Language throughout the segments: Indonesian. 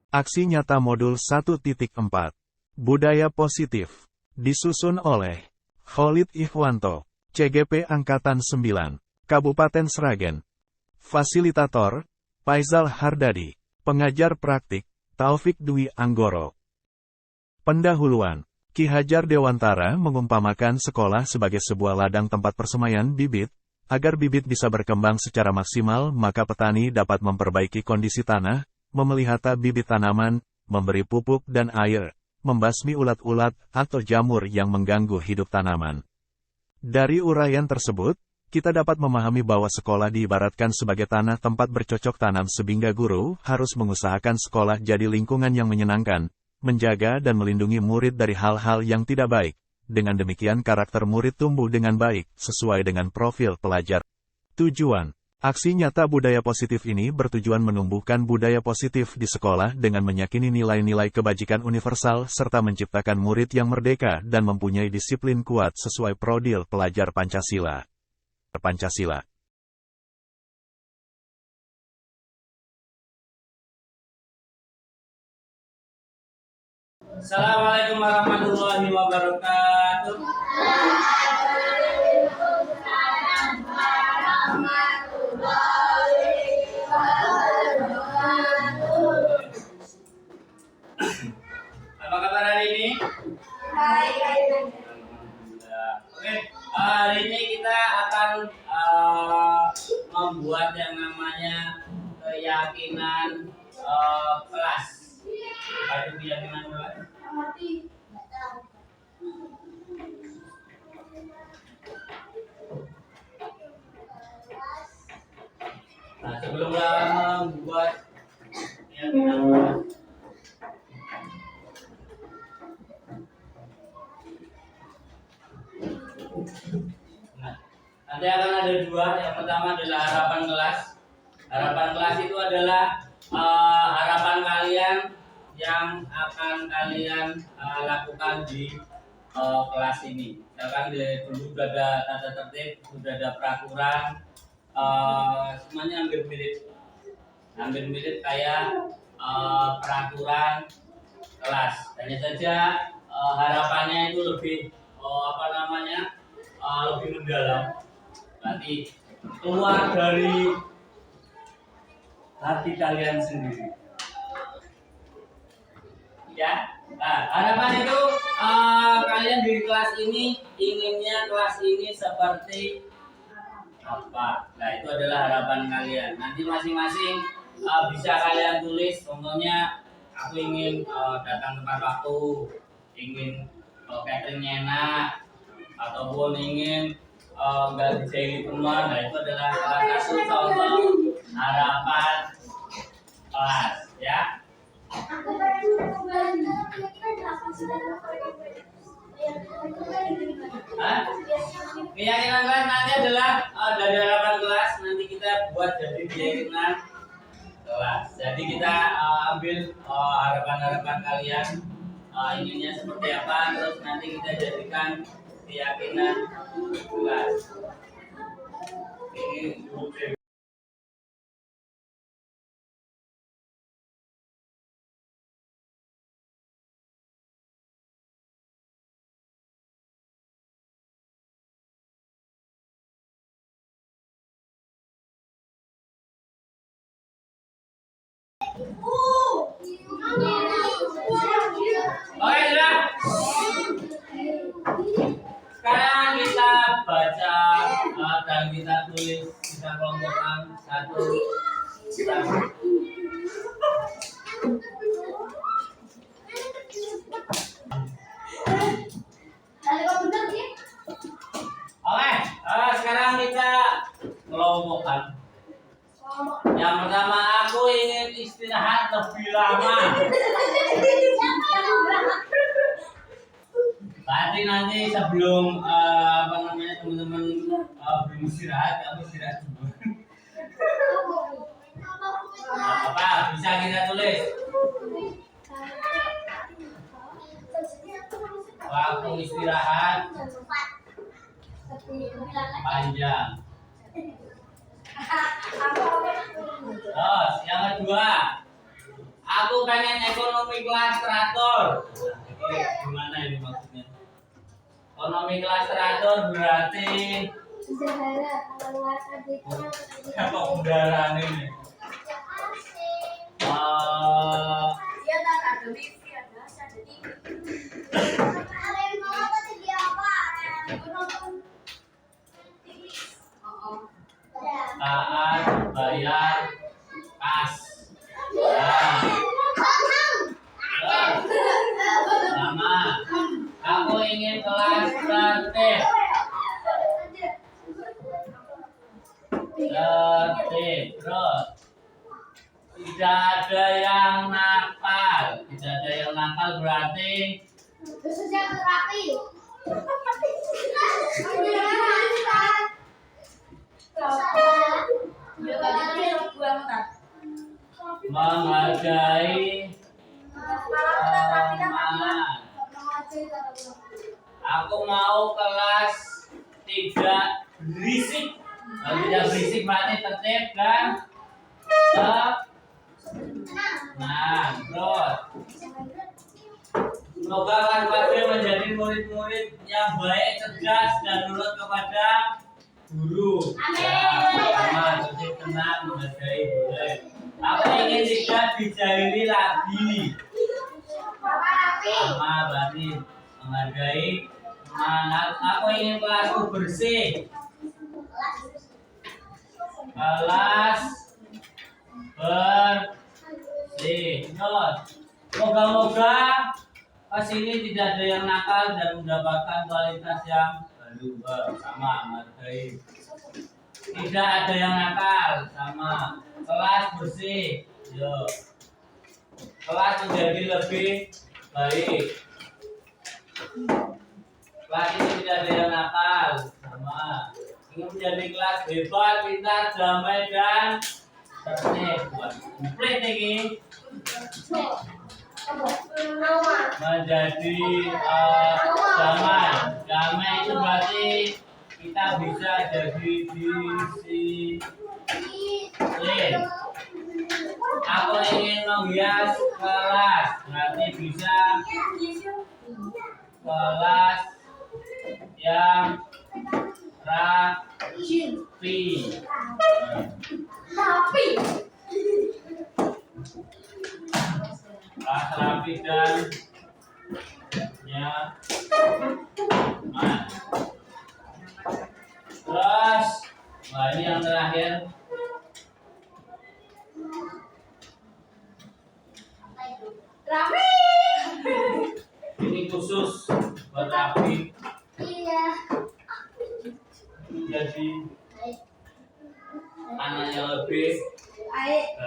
Aksi nyata modul 1.4. Budaya positif. Disusun oleh Khalid Ikhwanto, CGP Angkatan 9, Kabupaten Sragen. Fasilitator, Faizal Hardadi. Pengajar praktik, Taufik Dwi Anggoro. Pendahuluan. Ki Hajar Dewantara mengumpamakan sekolah sebagai sebuah ladang tempat persemaian bibit. Agar bibit bisa berkembang secara maksimal, maka petani dapat memperbaiki kondisi tanah, memelihara bibit tanaman, memberi pupuk dan air, membasmi ulat-ulat atau jamur yang mengganggu hidup tanaman. Dari uraian tersebut, kita dapat memahami bahwa sekolah diibaratkan sebagai tanah tempat bercocok tanam sehingga guru harus mengusahakan sekolah jadi lingkungan yang menyenangkan, menjaga dan melindungi murid dari hal-hal yang tidak baik. Dengan demikian karakter murid tumbuh dengan baik, sesuai dengan profil pelajar. Tujuan. Aksi nyata budaya positif ini bertujuan menumbuhkan budaya positif di sekolah dengan meyakini nilai-nilai kebajikan universal serta menciptakan murid yang merdeka dan mempunyai disiplin kuat sesuai profil pelajar Pancasila. Assalamualaikum warahmatullahi wabarakatuh. Apa kabar hari ini? Baik. Oke, hari ini kita akan membuat yang namanya keyakinan kelas. Ada keyakinan kelas? Nah, sebelum membuat keyakinan kelas, nanti akan ada dua. Yang pertama adalah harapan kelas. Harapan kelas itu adalah harapan kalian yang akan kalian lakukan di kelas ini. Misalkan dulu sudah ada tata tertib, sudah ada peraturan, semuanya hampir mirip kayak peraturan kelas. Hanya saja harapannya itu lebih lebih mendalam. Berarti keluar dari hati kalian sendiri. Ya, nah, harapan itu kalian di kelas ini inginnya kelas ini seperti apa? Nah, itu adalah harapan kalian. Nanti masing-masing bisa kalian tulis. Contohnya, aku ingin datang tepat waktu, ingin cateringnya enak, ataupun ingin nggak dijahili teman. Nah, itu adalah salah satu contoh harapan kelas, ya. Keyakinan kelas nanti adalah dari harapan kelas, nanti kita buat jadi keyakinan kelas. Jadi kita ambil harapan-harapan kalian, inginnya seperti apa, terus nanti kita jadikan keyakinan kelas. Ini oke, sudah. Sekarang kita baca dan kita tulis, kita kelompokkan satu. Oke, sekarang kita kelompokkan. Yang pertama, aku ingin istirahat lebih lama. Nanti sebelum teman-teman belum istirahat, kamu istirahat dulu. Apa bisa kita tulis? waktu istirahat panjang. Terus yang kedua, aku pengen ekonomi kelas teratur. Gimana ini maksudnya? Ekonomi kelas teratur berarti apa kendaraan ini? Taat bayar kas. Nah, sama. Aku ingin kelas tertib. Terus tidak ada yang nakal. Tidak ada yang nakal berarti menghargai teman. Aku mau kelas tidak berisik. Kalau tidak berisik berarti tertib dan nah, terus semoga kalian menjadi murid-murid yang baik, cerdas dan nurut kepada guru. Sama, tertib, tenang, menghargai boleh. Aku ingin tidak dijahili lagi. Sama, berarti menghargai. Aku ingin kelasku bersih. Kelas bersih. Moga-moga pas ini tidak ada yang nakal dan mendapatkan kualitas yang baru. Sama, menghargai. Tidak ada yang nakal. Sama. Kelas bersih. Yo. Kelas menjadi lebih baik. Kelas ini tidak ada yang nakal. Sama. Ingin menjadi kelas hebat, pintar, damai dan tertib. Komplit ini. Menjadi damai. Damai itu berarti kita bisa jadi disiplin. Aku ingin menghias kelas, berarti bisa kelas yang rapi. Kelas rapi dan nyaman. Terus, ini yang terakhir. Rapi. Ini khusus buat Rafi. Iya. Jadi anak yang lebih Baik.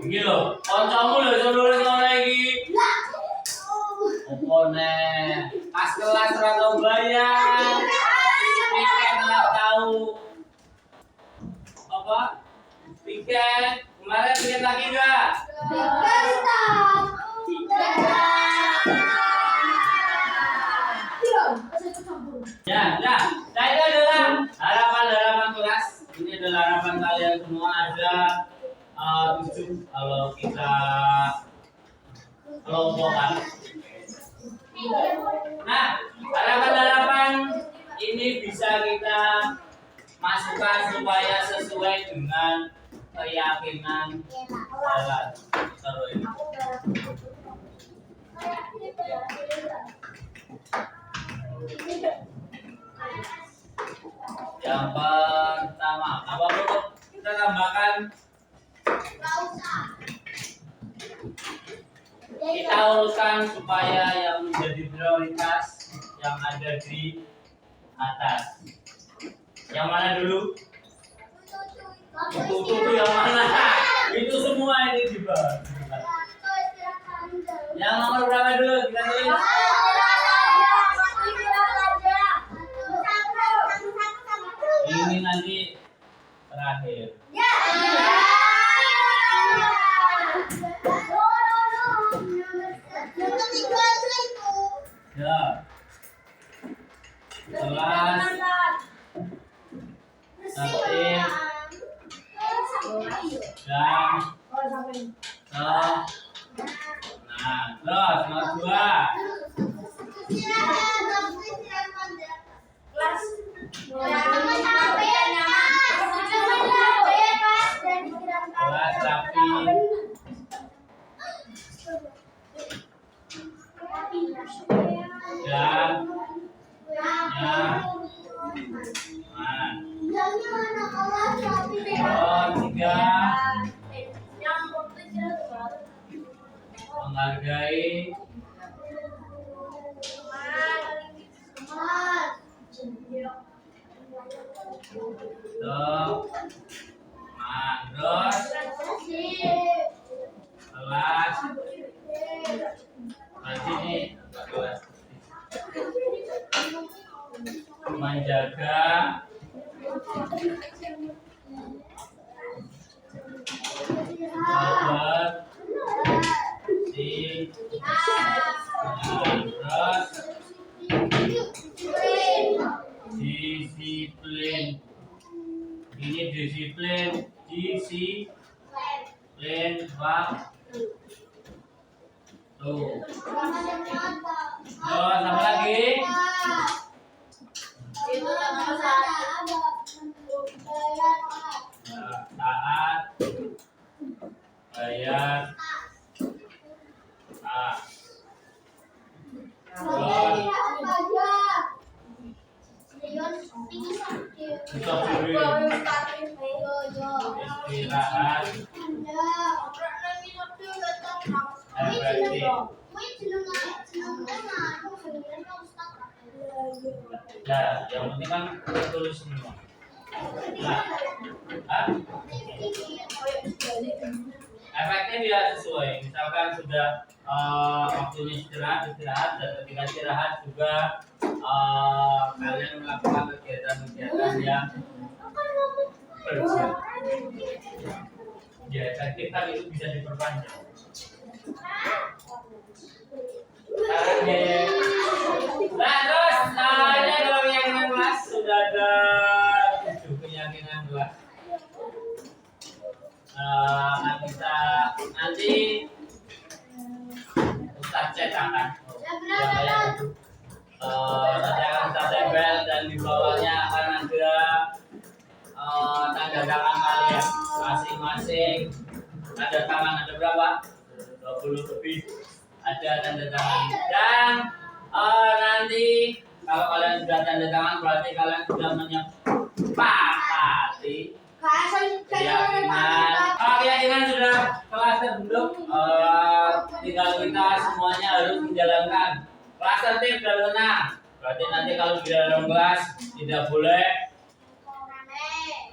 Ini loh, kancamu lho iso nulis ngono iki. Opo nek pas kelas ora tau bayar. Piket ora tahu. Apa? Piket. Kemarin piket lagi enggak? Ya, ya. Nah, itu adalah harapan kelas. Ini adalah harapan kalian semua. Ada 7 kalau kita kelompokkan. Nah, harapan ini bisa kita masukkan supaya sesuai dengan keyakinan kalian. Terus ini. Yang pertama, apa perlu kita tambahkan? Kita uruskan supaya yang menjadi prioritas yang ada di atas. Yang mana dulu? Itu yang mana? Itu semua ini dibahas. Yang nomor berapa dulu? Kita tulis. Ini nanti terakhir. Ya. kelas tertib dan nah terus nomor 2 kelas rapi dan nyaman. Oh, 3 menghargai teman. Terus kelas nanti nih kelas menjaga sahabat si terus disiplin. Ini disiplin waktu. Tuh. Terus apa lagi? Taat bayar istirahat efektif. Ya, yang penting kan tulis semua. Nah, efektif ya sesuai. Misalkan sudah waktunya istirahat dan ketika istirahat juga kalian melakukan kegiatan-kegiatan yang berguna. Ya, efektif kan itu bisa diperpanjang. Nah, terus ini adalah keyakinan kelas. Sudah ada 7 keyakinan kelas. Nanti Ustaz cetakan. Nanti akan kita tempel dan di bawahnya akan ada tanda tangan kalian masing-masing. Tanda tangan ada berapa? 20 lebih. Ada tanda tangan. Dan nanti kalau kalian sudah tanda tangan berarti kalian sudah menyepakati keyakinan sudah kelas terbentuk. Tinggal kita semuanya harus menjalankan kelas tertib dan tenang. Berarti nanti kalau di dalam kelas tidak boleh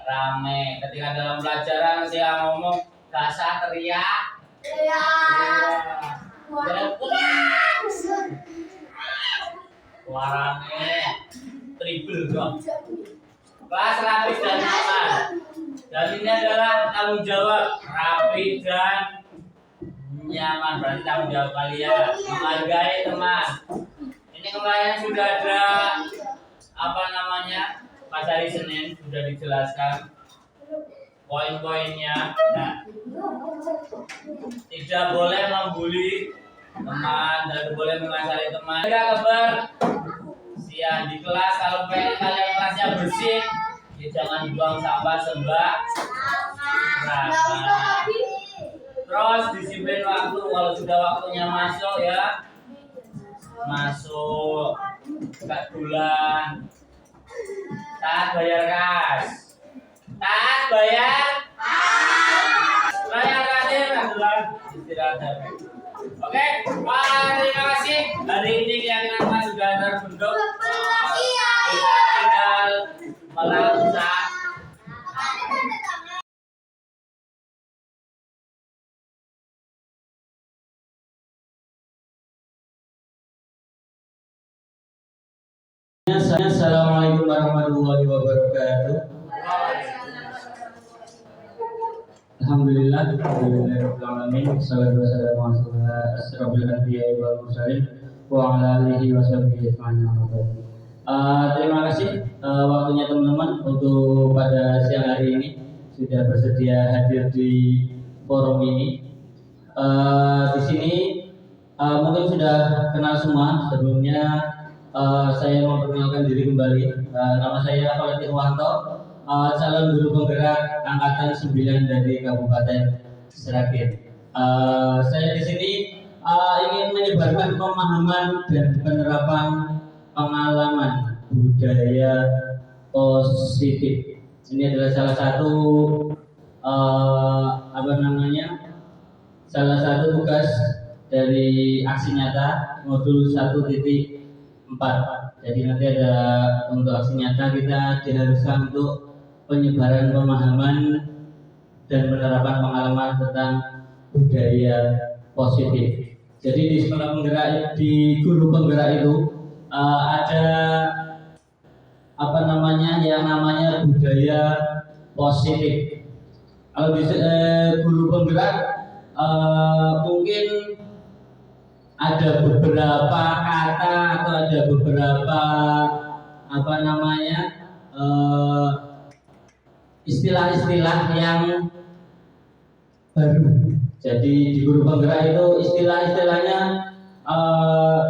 rame. Ketika dalam pelajaran saya ngomong gak usah teriak. Suaranya tribel dong. Kelas rapi dan aman. Dan ini adalah tanggung jawab rapi dan nyaman. Berarti tanggung jawab kalian menghargai teman. Ini kemarin sudah ada pas hari Senin sudah dijelaskan poin-poinnya. Nah, tidak boleh membuli teman dan boleh mengasari teman. Tidak kabar siang di kelas. Kalau pengen kalian kelasnya bersih, ya jangan buang sampah sembarangan. Terus disiplin waktu. Kalau sudah waktunya masuk ya masuk, gak bulan. Taat bayar kas. Taat bayar. Yang terakhir adalah istirahat. Oke, terima kasih. Hari ini keyakinan Mas sudah terbentuk. Kita tinggal melakukan. Assalamualaikum warahmatullahi wabarakatuh. Alhamdulillah, alhamdulillahirobbilalamin. Wassalatu wassalamu ala asyrofil anbiya'i wal mursalin wa ala alihi washabihi ajma'in. Terima kasih waktunya teman-teman untuk pada siang hari ini sudah bersedia hadir di forum ini. Di sini mungkin sudah kenal semua. Sebelumnya saya memperkenalkan diri kembali. Nama saya Khalid Irwanto, calon guru penggerak angkatan 9 dari Kabupaten Sragen. Saya di sini ingin menyebarkan pemahaman dan penerapan pengalaman budaya positif. Ini adalah salah satu salah satu tugas dari aksi nyata modul 1.4. Jadi nanti ada untuk aksi nyata kita diharuskan untuk penyebaran pemahaman dan penerapan pengalaman tentang budaya positif. Jadi di sekolah penggerak, di guru penggerak itu ada yang namanya budaya positif. Kalau di guru penggerak mungkin ada beberapa kata atau ada beberapa istilah-istilah yang baru. Jadi di guru penggerak itu istilah-istilahnya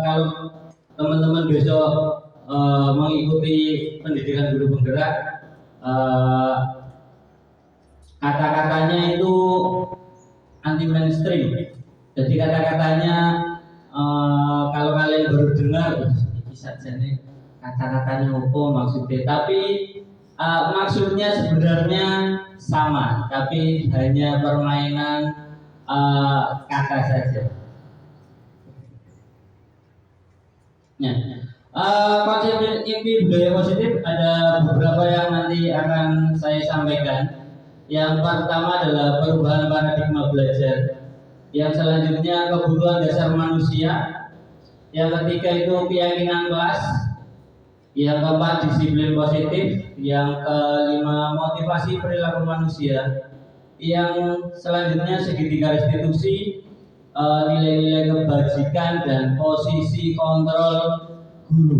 kalau teman-teman besok mengikuti pendidikan guru penggerak, kata-katanya itu anti mainstream. Jadi kata-katanya kalau kalian baru dengar saja nih kata-katanya apa maksudnya, tapi maksudnya sebenarnya sama, tapi hanya permainan kata saja. Konsep inti budaya positif ada beberapa yang nanti akan saya sampaikan. Yang pertama adalah perubahan paradigma belajar. Yang selanjutnya kebutuhan dasar manusia. Yang ketiga itu keyakinan kelas. Yang keempat disiplin positif. Yang kelima motivasi perilaku manusia. Yang selanjutnya segitiga restitusi, nilai-nilai kebajikan dan posisi kontrol guru.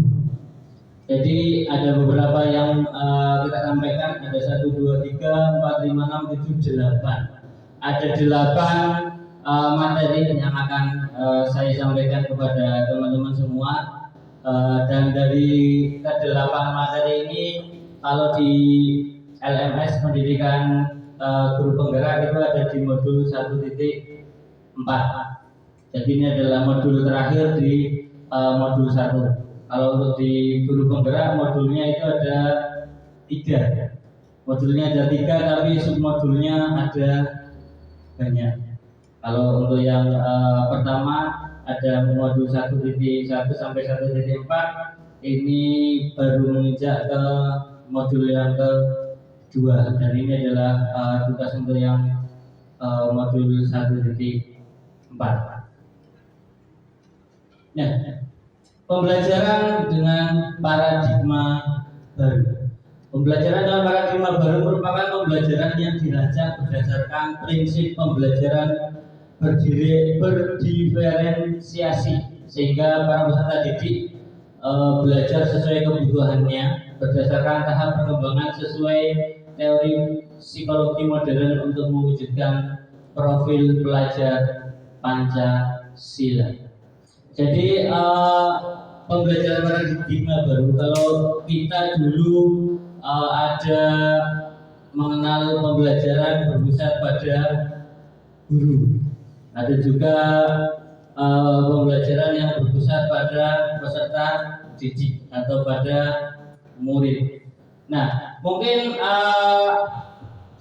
Jadi ada beberapa yang kita sampaikan, ada 1, 2, 3, 4, 5, 6, 7, 8. Ada 8 materi yang akan saya sampaikan kepada teman-teman semua. Dan dari ke-8 materi ini, kalau di LMS pendidikan guru penggerak itu ada di modul 1.4. Jadi ini adalah modul terakhir di modul 1. Kalau untuk di guru penggerak modulnya itu ada 3. Modulnya ada 3 tapi submodulnya ada banyak. Kalau untuk yang pertama ada modul 1.1 sampai 1.4, ini baru menginjak ke modul yang kedua, dan ini adalah tugas untuk yang modul 1.4. Nah, pembelajaran dengan paradigma baru. Pembelajaran dengan paradigma baru merupakan pembelajaran yang dirancang berdasarkan prinsip pembelajaran berdiferensiasi, sehingga para peserta didik belajar sesuai kebutuhannya berdasarkan tahap perkembangan sesuai teori psikologi modern untuk mewujudkan profil pelajar Pancasila. Jadi pembelajaran paradigma baru, kalau kita dulu ada mengenal pembelajaran berpusat pada guru, ada juga pembelajaran yang berpusat pada peserta didik atau pada murid. Nah, mungkin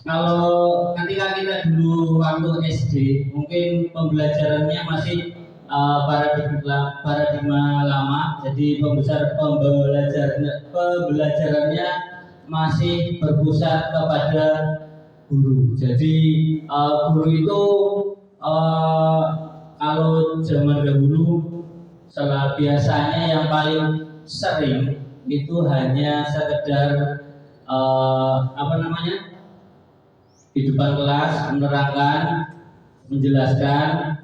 kalau ketika kita dulu waktu SD, mungkin pembelajarannya masih paradigma lama. Jadi pembelajarannya masih berpusat kepada guru. Jadi guru itu kalau zaman dahulu biasanya yang paling sering itu hanya sekedar di depan kelas menerangkan, menjelaskan,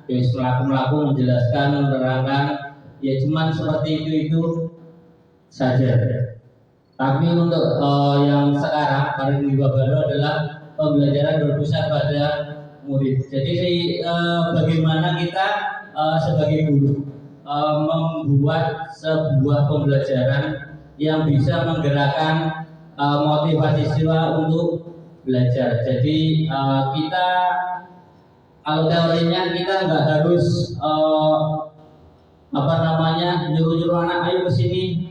melaku menjelaskan, menerangkan, ya cuman seperti itu saja. Tapi untuk yang sekarang paradigma baru adalah pembelajaran berpusat pada murid. Jadi bagaimana kita sebagai guru membuat sebuah pembelajaran yang bisa menggerakkan motivasi siswa untuk belajar. Jadi kita kalau teorinya kita nggak harus nyuruh anak ayo ke sini,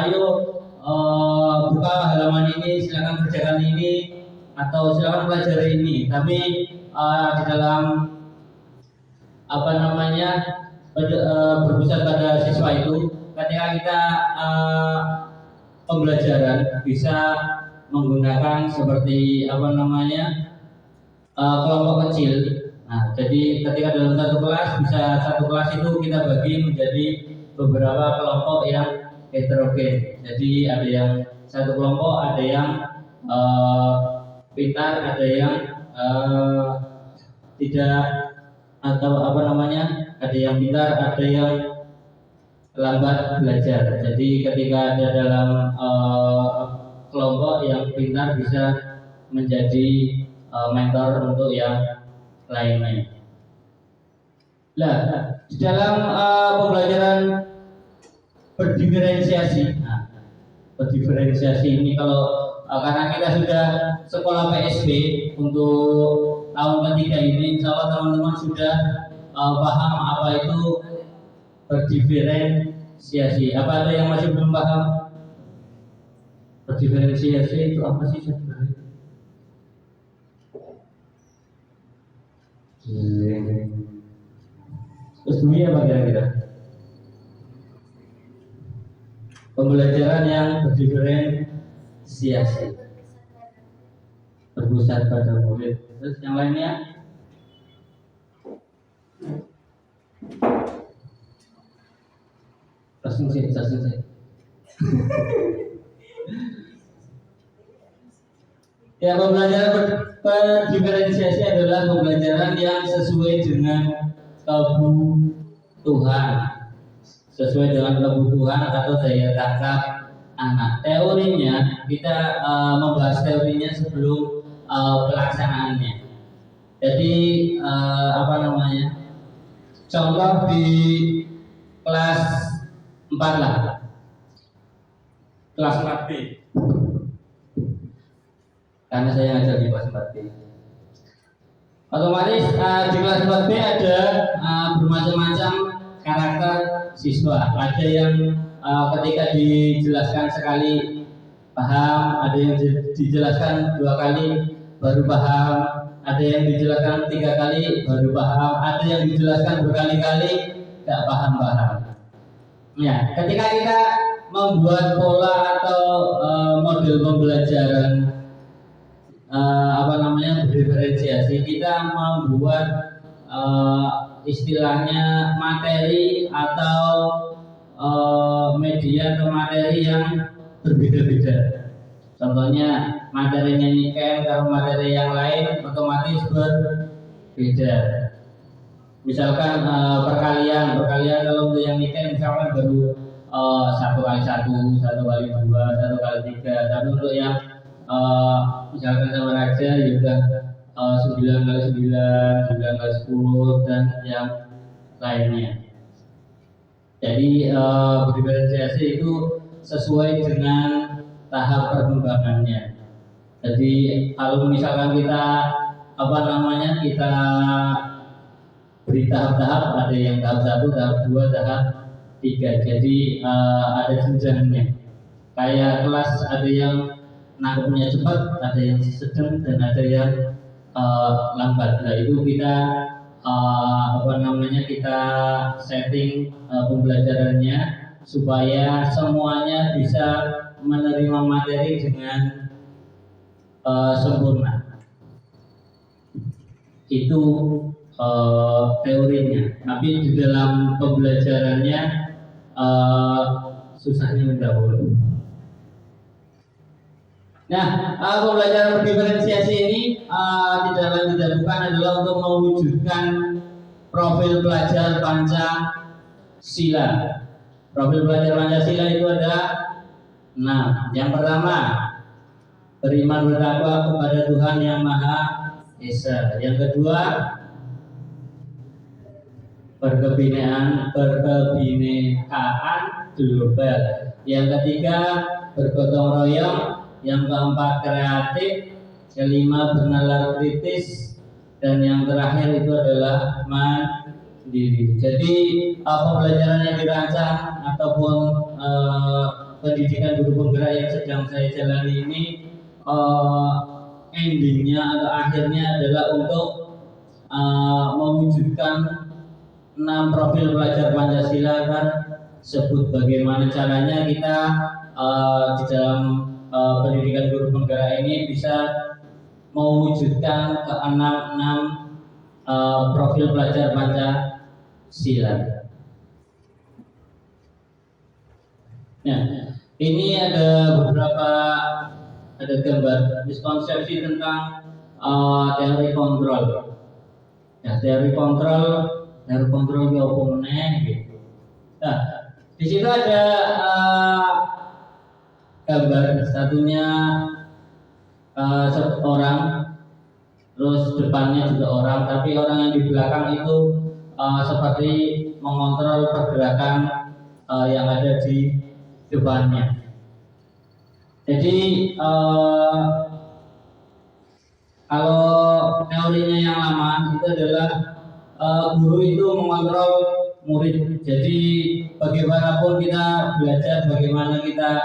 ayo buka halaman ini, silakan kerjakan ini atau silakan pelajari ini. Tapi di dalam berpusat pada siswa itu, ketika kita pembelajaran bisa menggunakan seperti kelompok kecil. Nah, jadi ketika dalam satu kelas itu kita bagi menjadi beberapa kelompok yang heterogen. Jadi ada yang satu kelompok, ada yang pintar, ada yang tidak ada yang pintar, ada yang lambat belajar. Jadi ketika ada dalam kelompok yang pintar bisa menjadi mentor untuk yang lainnya. Nah, di dalam pembelajaran berdiferensiasi. Nah, berdiferensiasi ini kalau karena kita sudah sekolah PSB untuk tahun ketiga ini, insya Allah teman-teman sudah paham apa itu berdiferensiasi. Apa ada yang masih belum paham? Berdiferensiasi itu apa sih sebenarnya? Terus dunia apa kira-kira? Pembelajaran yang berdiferensiasi, berpusat pada murid. Terus yang lainnya? Selesai. Ya, pembelajaran berdiferensiasi adalah pembelajaran yang sesuai dengan kebutuhan, atau daya tangkap anak. Teorinya kita membahas teorinya sebelum pelaksanaannya. Jadi contoh di kelas 4 lah, kelas 4B, karena saya ngajar di kelas 4B. Otomatis di kelas 4B ada bermacam-macam karakter siswa. Ada yang ketika dijelaskan sekali paham, ada yang dijelaskan 2 kali baru paham, ada yang dijelaskan 3 kali baru paham, ada yang dijelaskan berkali-kali tidak paham. Ya, ketika kita membuat pola atau model pembelajaran berdiferensiasi, kita membuat istilahnya materi atau media atau materi yang berbeda-beda. Contohnya materinya niken kalau materi yang lain otomatis berbeda. Misalkan perkalian kalau untuk yang niken misalkan baru 1 kali 1, 1 kali 2, 1 kali 3. Tapi untuk yang misalkan sama raja ya udah 9 kali 9, 9 kali 10 dan yang lainnya. Jadi berdiferensiasi itu sesuai dengan tahap perkembangannya. Jadi kalau misalkan kita kita beri tahap-tahap, ada yang tahap 1, tahap 2, tahap 3. Jadi ada jenjangnya. Kayak kelas ada yang nangkepnya cepat, ada yang sedang, dan ada yang lambat. Nah itu kita kita setting pembelajarannya supaya semuanya bisa menerima materi dengan sempurna. Itu teorinya. Tapi di dalam pembelajarannya susahnya mendahului. Nah, pembelajaran berdiferensiasi ini tidak lain tidak bukan adalah untuk mewujudkan profil pelajar Pancasila. Profil pelajar Pancasila itu ada 6. Yang pertama, beriman bertakwa kepada Tuhan Yang Maha Esa. Yang kedua, berkebinekaan global. Yang ketiga, bergotong royong. Yang keempat, kreatif. Kelima, bernalar kritis. Dan yang terakhir itu adalah mandiri. Jadi pembelajaran yang dirancang ataupun pendidikan guru penggerak yang sedang saya jalani ini endingnya atau akhirnya adalah untuk mewujudkan 6 profil pelajar Pancasila tersebut. Bagaimana caranya kita di dalam pendidikan guru penggerak ini bisa mewujudkan ke-6 profil pelajar Pancasila. Nah, ini ada beberapa gambar miskonsepsi tentang teori kontrol. Ya, teori kontrol di oponnya gitu. Nah, di situ ada gambar satunya orang, terus depannya juga orang, tapi orang yang di belakang itu seperti mengontrol pergerakan yang ada di depannya. Jadi kalau teorinya yang lama itu adalah guru itu mengontrol murid. Jadi bagaimanapun kita belajar, bagaimana kita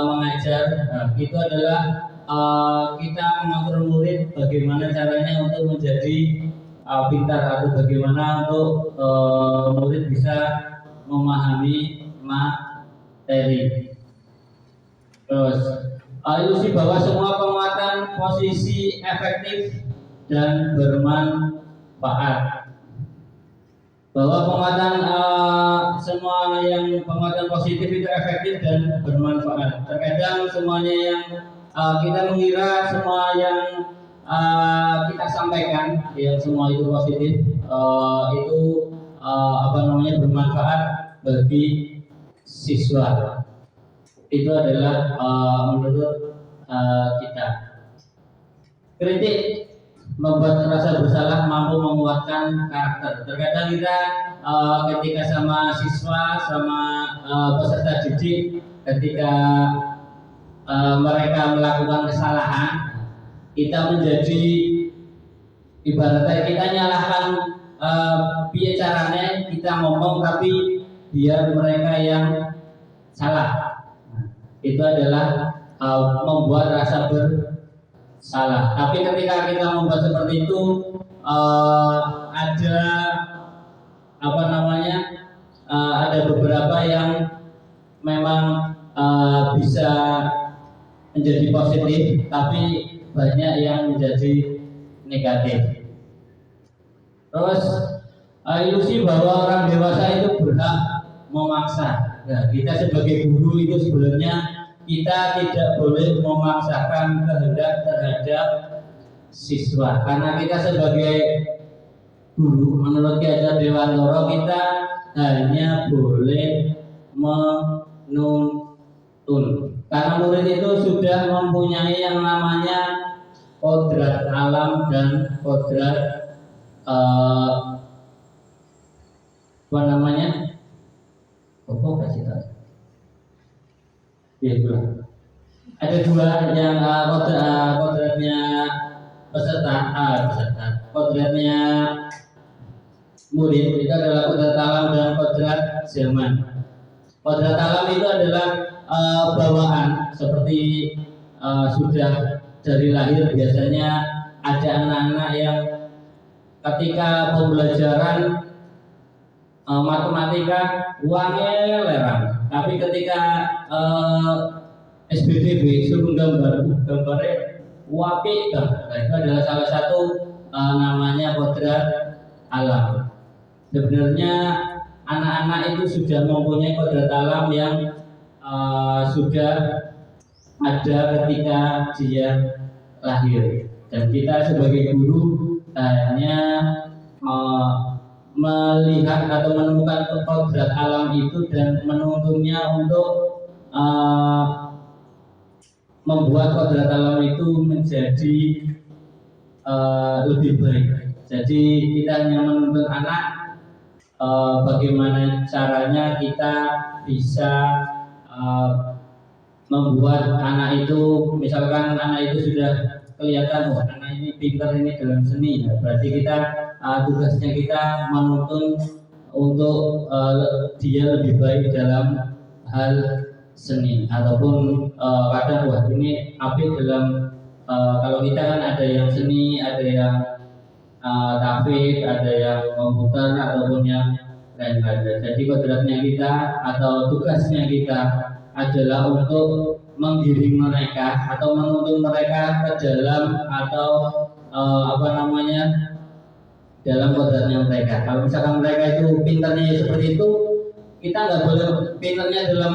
mengajar, itu adalah kita mengontrol murid bagaimana caranya untuk menjadi pintar, atau bagaimana untuk murid bisa memahami materi. Terus ilusi bahwa semua penguatan posisi efektif dan bermanfaat. Bahwa semua yang penguatan positif itu efektif dan bermanfaat. Terkadang semuanya yang kita mengira semua yang kita sampaikan, yang semua itu positif, itu bermanfaat bagi siswa. Itu adalah menurut kita. Kritik membuat rasa bersalah, mampu menguatkan karakter. Terkadang kita ketika sama siswa, sama peserta didik, ketika mereka melakukan kesalahan, kita menjadi ibaratnya kita nyalahkan biar caranya kita ngomong, tapi biar mereka yang salah. Itu adalah membuat rasa bersalah. Tapi ketika kita membuat seperti itu, ada ada beberapa yang memang bisa menjadi positif, tapi banyak yang menjadi negatif. Terus ilusi bahwa orang dewasa itu berhak memaksa. Nah, kita sebagai guru itu sebenarnya kita tidak boleh memaksakan kehendak terhadap siswa, karena kita sebagai guru menurut Ki Hajar Dewantara kita hanya boleh menuntun, karena murid itu sudah mempunyai yang namanya kodrat alam dan kodrat kasih tahu. Ya, itulah. Ada dua yang kodratnya kodratnya murid itu adalah kodrat alam dan kodrat zaman. Kodrat alam itu adalah bawaan, seperti sudah dari lahir biasanya ada anak-anak yang ketika pembelajaran matematika uangnya lerang, tapi ketika SBDB suruh gambarnya wapi, nah, itu adalah salah satu namanya kodrat alam. Sebenarnya anak-anak itu sudah mempunyai kodrat alam yang sudah ada ketika dia lahir, dan kita sebagai guru hanya melihat atau menemukan kodrat alam itu dan menuntunnya untuk membuat kodrat alam itu menjadi lebih baik. Jadi kita hanya menuntun anak bagaimana caranya kita bisa membuat anak itu, misalkan anak itu sudah kelihatan wah anak ini pintar ini dalam seni, ya, berarti kita tugasnya kita menuntun untuk dia lebih baik dalam hal seni ataupun kadang wah ini apik dalam kalau kita kan ada yang seni, ada yang grafik, ada yang komputer ataupun yang lain-lain. Jadi kodratnya kita atau tugasnya kita adalah untuk menggiring mereka atau menuntun mereka ke dalam atau dalam kodratnya mereka. Kalau misalkan mereka itu pintarnya seperti itu, kita nggak boleh pintarnya dalam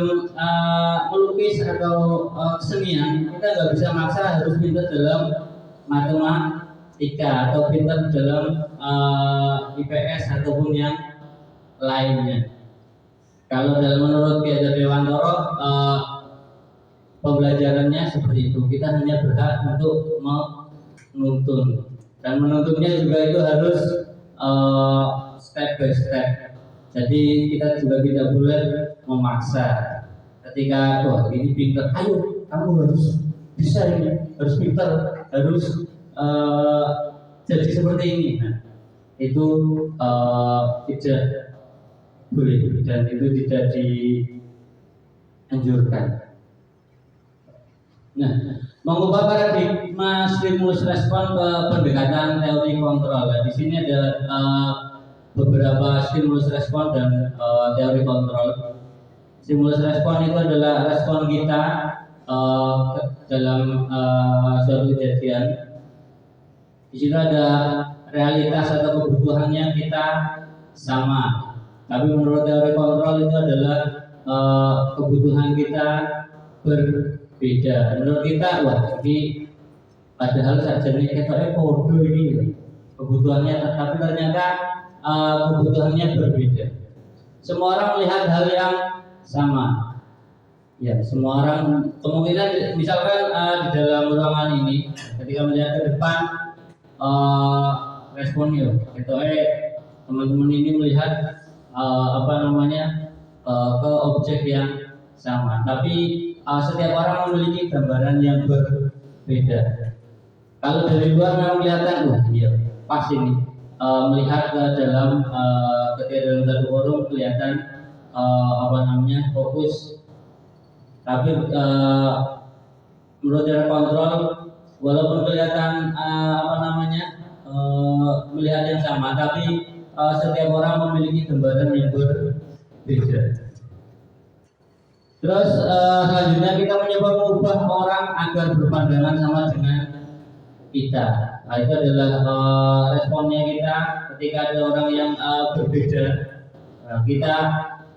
melukis atau kesenian. Kita nggak bisa maksa harus pintar dalam matematika atau pintar dalam IPS ataupun yang lainnya. Kalau dalam menurut Ki Hajar Dewantara pembelajarannya seperti itu. Kita hanya berhak untuk menuntun dan menuntunnya juga itu harus step by step. Jadi kita juga tidak boleh memaksa. Ketika wah ini pintar, ayo kamu harus bisa ini, harus pintar, harus jadi seperti ini. Nah, itu tidak boleh dan itu tidak dianjurkan. Nah, mengubah paradigma stimulus respon ke pendekatan teori kontrol. Nah, di sini ada beberapa stimulus respon dan teori kontrol. Stimulus respon itu adalah respon kita dalam suatu kejadian. Di situ ada realitas atau kebutuhannya kita sama. Tapi menurut teori kontrol itu adalah kebutuhan kita berbeda. Menurut kita, wah ini padahal saja nih kita bodoh ini kebutuhannya, tapi ternyata kebutuhannya berbeda. Semua orang melihat hal yang sama. Ya, semua orang kemungkinan misalkan di dalam ruangan ini, ketika melihat ke depan responnya, teman-teman ini melihat ke objek yang sama, tapi setiap orang memiliki gambaran yang berbeda. Kalau dari luar memang kelihatan, wah iya pas ini melihat ke dalam ketika dalam satu forum kelihatan fokus. Tapi menurut cara kontrol, walaupun kelihatan melihat yang sama, tapi setiap orang memiliki gambaran yang berbeda. Terus selanjutnya kita mencoba mengubah orang agar berpandangan sama dengan kita. Nah, itu adalah responnya kita ketika ada orang yang berbeda. Kita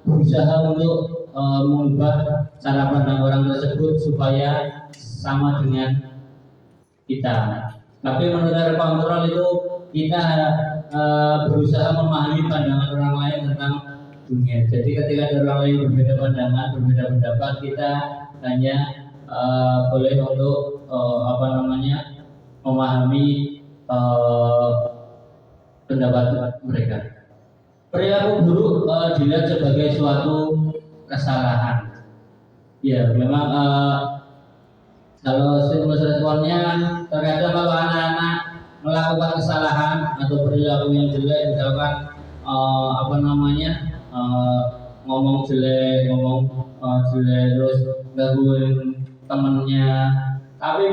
berusaha untuk mengubah cara pandang orang tersebut supaya sama dengan kita. Tapi menurut kontrol itu kita berusaha memahami pandangan orang lain tentang dunia. Jadi ketika ada orang lain berbeda pandangan, berbeda pendapat, kita hanya boleh untuk memahami pendapat mereka. Perilaku buruk dilihat sebagai suatu kesalahan. Ya, memang kalau stimulus responnya terkadang kalau anak-anak melakukan kesalahan atau perilaku yang jelek, misalkan ngomong jelek, terus gangguin temennya. Tapi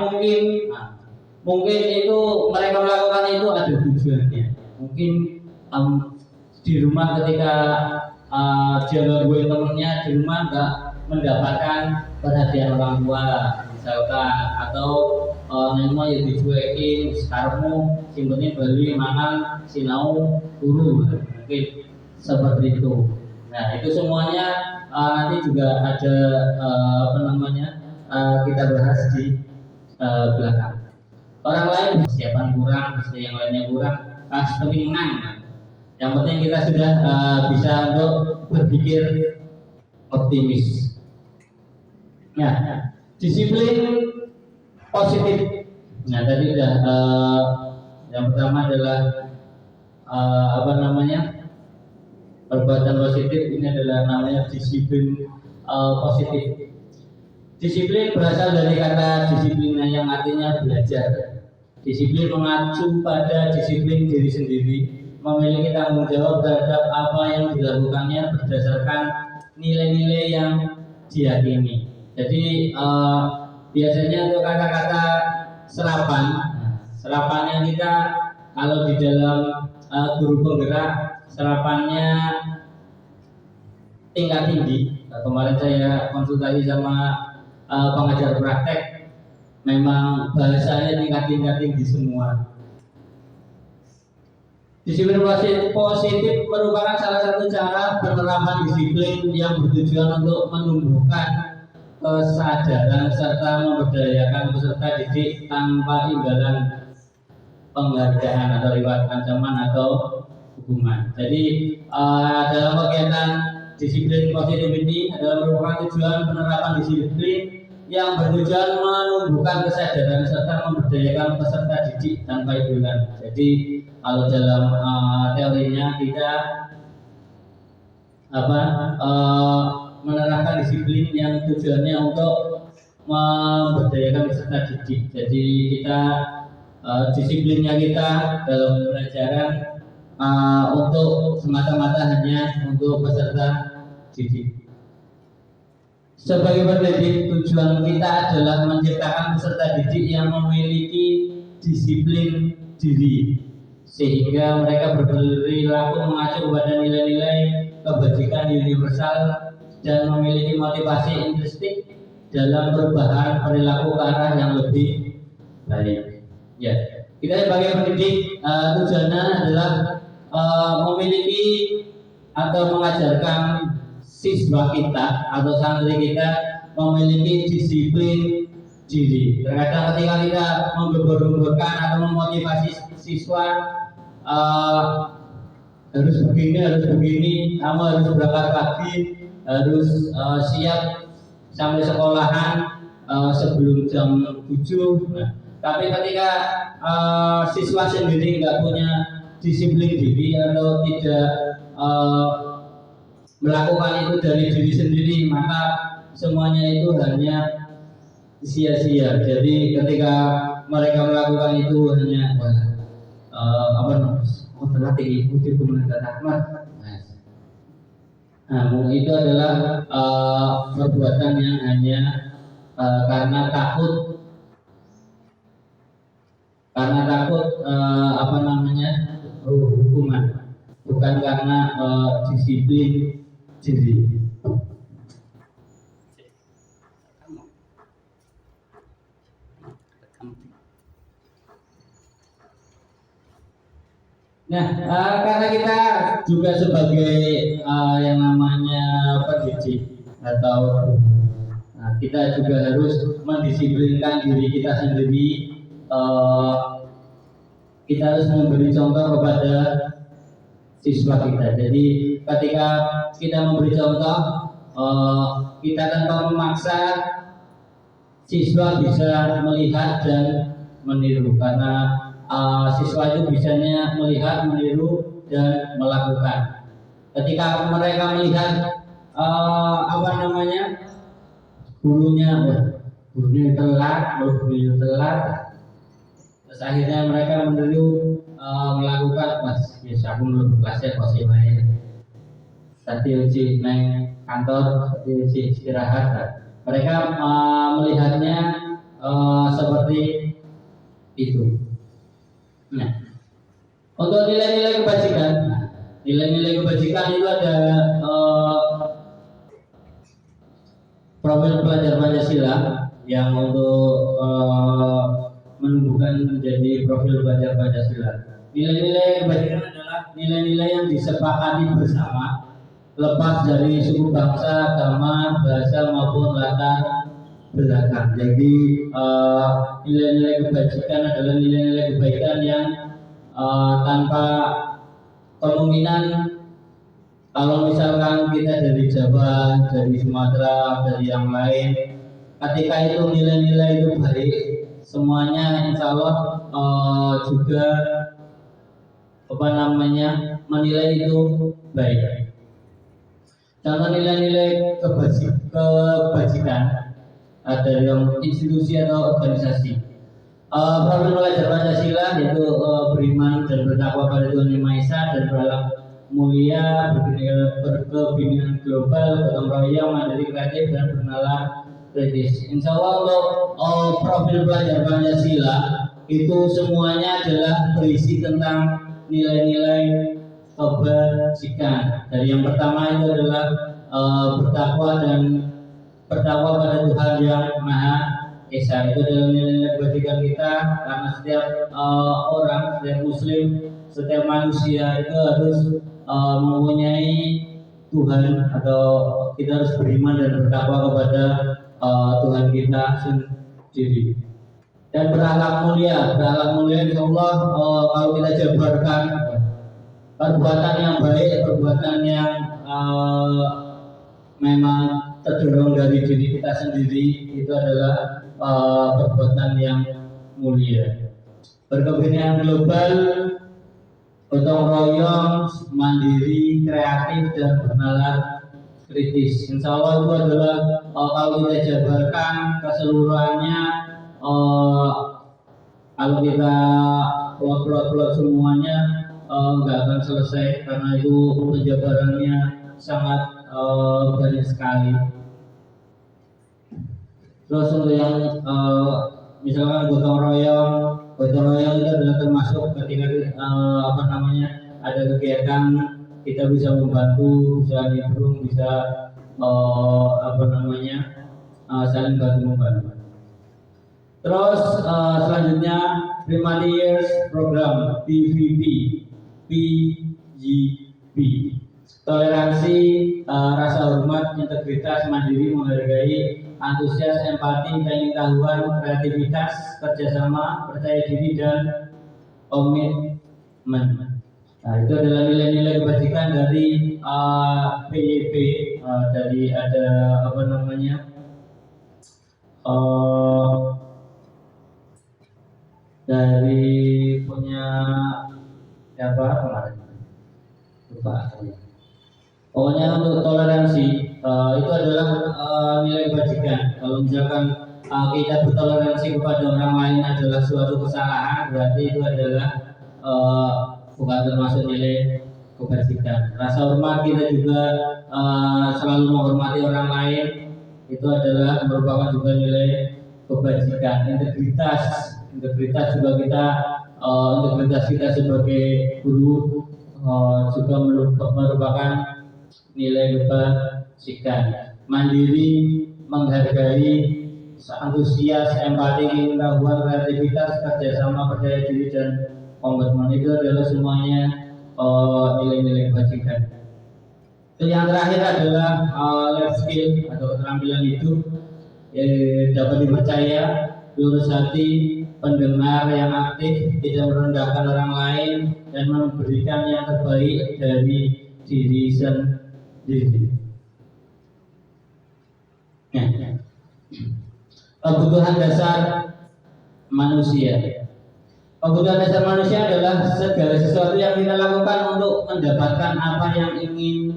mungkin itu mereka melakukan itu ada tujuannya. Mungkin di rumah ketika dia gangguin temennya, di rumah nggak mendapatkan perhatian orang tua, misalkan, atau nengmo yang dicuekin, sekarangmu simpennya beli mangan sinau turu, mungkin seperti itu. Nah, itu semuanya nanti juga ada kita bahas di belakang. Orang lain persiapan kurang, yang lainnya kurang, seperti menang. Yang penting kita sudah bisa untuk berpikir optimis. Nah, disiplin positif. Nah, tadi udah yang pertama adalah perbuatan positif. Ini adalah namanya disiplin positif. Disiplin berasal dari kata disiplina yang artinya belajar. Disiplin mengacu pada disiplin diri sendiri, memiliki tanggung jawab terhadap apa yang dilakukannya berdasarkan nilai-nilai yang diyakini. Jadi biasanya untuk kata-kata serapannya kita kalau di dalam guru penggerak serapannya tingkat tinggi. Kemarin saya konsultasi sama pengajar praktek, memang bahasanya tingkat tinggi semua. Disiplin positif merupakan salah satu cara penerapan disiplin yang bertujuan untuk menumbuhkan kesadaran serta memberdayakan peserta didik tanpa imbalan penghargaan atau lewat ancaman atau hukuman. Jadi dalam kegiatan disiplin positif ini adalah merupakan tujuan penerapan disiplin yang bertujuan menumbuhkan kesadaran serta memberdayakan peserta didik tanpa imbalan. Jadi kalau dalam teorinya kita menerapkan disiplin yang tujuannya untuk memberdayakan peserta didik. Jadi kita disiplinnya kita dalam pembelajaran untuk semata-mata hanya untuk peserta didik. Sebagai pendidik, tujuan kita adalah menciptakan peserta didik yang memiliki disiplin diri, sehingga mereka berperilaku mengacu kepada nilai-nilai kebajikan universal dan memiliki motivasi intrinsik dalam perubahan perilaku ke arah yang lebih baik. Ya, kita sebagai pendidik tujuannya adalah memiliki atau mengajarkan siswa kita atau santri kita memiliki disiplin diri. Terkadang ketika kita menggembur-gemburkan atau memotivasi siswa harus begini, kamu harus berangkat pagi, harus siap sampai sekolahan sebelum jam 7. Nah, tapi ketika siswa sendiri nggak punya disiplin diri atau tidak melakukan itu dari diri sendiri, maka semuanya itu hanya sia-sia. Jadi ketika mereka melakukan itu hanya terlatih itu kemudian itu adalah perbuatan yang hanya karena takut hukuman, bukan karena disiplin diri. Nah, karena kita juga sebagai yang namanya pendidik atau kita juga harus mendisiplinkan diri kita sendiri. Kita harus memberi contoh kepada siswa kita. Jadi ketika kita memberi contoh, kita tanpa memaksa, siswa bisa melihat dan meniru, karena siswa itu bisanya melihat, meniru, dan melakukan. Ketika mereka melihat gurunya telat, terus akhirnya mereka meniru, melakukan. Mas, ya aku belum kelasnya kok sih main. Tadi uji naik kantor, tadi uji istirahat. Mereka melihatnya seperti itu. Nah, untuk nilai-nilai kebajikan, itu ada profil pelajar Pancasila yang untuk menumbuhkan menjadi profil pelajar Pancasila. Nilai-nilai kebajikan adalah nilai-nilai yang disepakati bersama, lepas dari suku, bangsa, agama, bahasa maupun latar belakang. Jadi nilai-nilai kebajikan adalah nilai-nilai kebaikan yang tanpa kemungkinan kalau misalkan kita dari Jawa, dari Sumatera, dari yang lain, ketika itu nilai-nilai itu baik, semuanya insya Allah juga menilai itu baik. Contoh nilai-nilai kebajikan dari institusi atau organisasi. Profil pelajar Pancasila yaitu beriman dan bertakwa pada Tuhan Yang Maha Esa dan berakhlak mulia, berkebinekaan global, gotong royong, mandiri, kreatif dan bernalar kritis. Insya Allah untuk profil pelajar Pancasila itu semuanya adalah berisi tentang nilai-nilai kebajikan. Dari yang pertama itu adalah bertakwa pada Tuhan Yang Maha Esa. Itu adalah nilai-nilai kebajikan kita, karena setiap orang, setiap muslim, setiap manusia itu harus mempunyai Tuhan, atau kita harus beriman dan bertakwa kepada Tuhan kita sendiri. Dan berakhlak mulia insya Allah kalau kita jabarkan perbuatan yang baik, perbuatan yang memang terdorong dari diri kita sendiri, itu adalah perbuatan yang mulia. Berkebinekaan global, gotong royong, mandiri, kreatif dan bernalar kritis. Insya Allah itu adalah kalau kita jabarkan keseluruhannya, kalau kita plot semuanya nggak akan selesai, karena itu penjabarannya sangat banyak sekali. Terus untuk yang misalkan gotong royong itu adalah termasuk ketika ada kegiatan kita bisa membantu, bisa nimbrung, bisa saling bantu membantu. Terus selanjutnya Primary Years Program PVP, PGP, toleransi, rasa hormat, integritas, mandiri, menghargai, antusias, empati, keingin-tahuan, kreativitas, kerjasama, percaya diri dan komitmen. Nah, itu adalah nilai-nilai kebajikan dari PYP, dari ada dari punya siapa kemarin lupa. Pokoknya untuk toleransi itu adalah nilai kebajikan. Kalau misalkan kita bertoleransi kepada orang lain adalah suatu kesalahan, berarti itu adalah bukan termasuk nilai kebajikan. Rasa hormat, kita juga selalu menghormati orang lain, itu adalah merupakan juga nilai kebajikan. Integritas juga integritas kita sebagai guru juga merupakan nilai kebajikan. Mandiri, menghargai, antusias, empati, keingin-tahuan, kreativitas, kerjasama, percaya diri dan komitmen, itu adalah semuanya nilai-nilai kebajikan. Yang terakhir adalah life skill atau keterampilan hidup, dapat dipercaya, lurus hati, pendengar yang aktif, tidak merendahkan orang lain, dan memberikan yang terbaik dari diri sendiri. Kebutuhan dasar manusia. Kebutuhan dasar manusia adalah segala sesuatu yang kita lakukan untuk mendapatkan apa yang ingin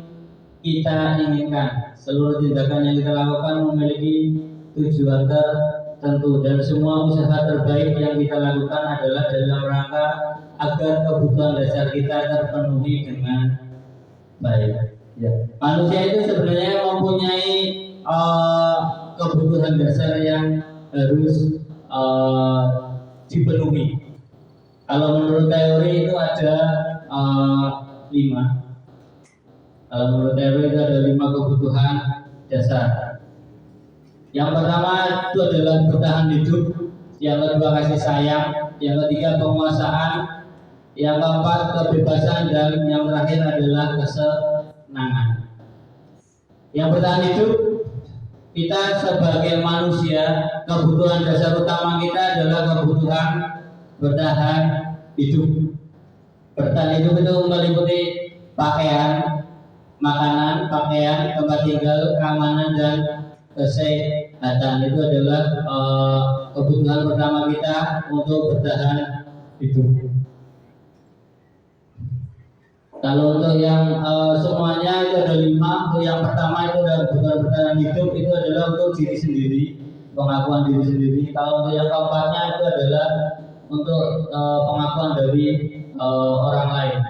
kita inginkan. Seluruh tindakan yang kita lakukan memiliki tujuan tertentu, dan semua usaha terbaik yang kita lakukan adalah dalam rangka agar kebutuhan dasar kita terpenuhi dengan baik. Ya. Manusia itu sebenarnya mempunyai kebutuhan dasar yang harus dipenuhi. Kalau menurut teori itu ada 5. Kalau menurut teori itu ada 5 kebutuhan dasar. Yang pertama itu adalah bertahan hidup, yang kedua kasih sayang, yang ketiga penguasaan, yang keempat kebebasan, dan yang terakhir adalah kesenangan. Yang bertahan hidup, kita sebagai manusia, kebutuhan dasar utama kita adalah kebutuhan bertahan hidup. Bertahan hidup itu meliputi pakaian, makanan, pakaian, tempat tinggal, keamanan, dan kesehatan. Itu adalah kebutuhan pertama kita untuk bertahan hidup. Kalau untuk yang semuanya itu ada 5. Untuk yang pertama itu adalah kebutuhan bertahan hidup, itu adalah untuk diri sendiri, pengakuan diri sendiri. Kalau untuk yang keempatnya itu adalah untuk pengakuan dari orang lain.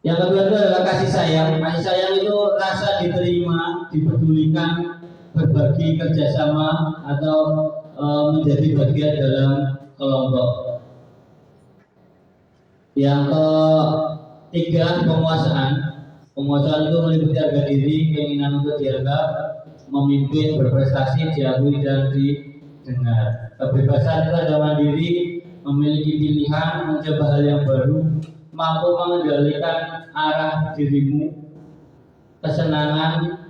Yang kedua itu adalah kasih sayang. Kasih sayang itu rasa diterima, dipedulikan, berbagi, kerjasama, atau menjadi bagian dalam kelompok. Yang ketiga, penguasaan. Penguasaan itu meliputi harga diri, keinginan untuk dianggap, memimpin, berprestasi, diakui, dan didengar. Kebebasan itu ada mandiri, memiliki pilihan, mencoba hal yang baru, mampu mengendalikan arah dirimu. Kesenangan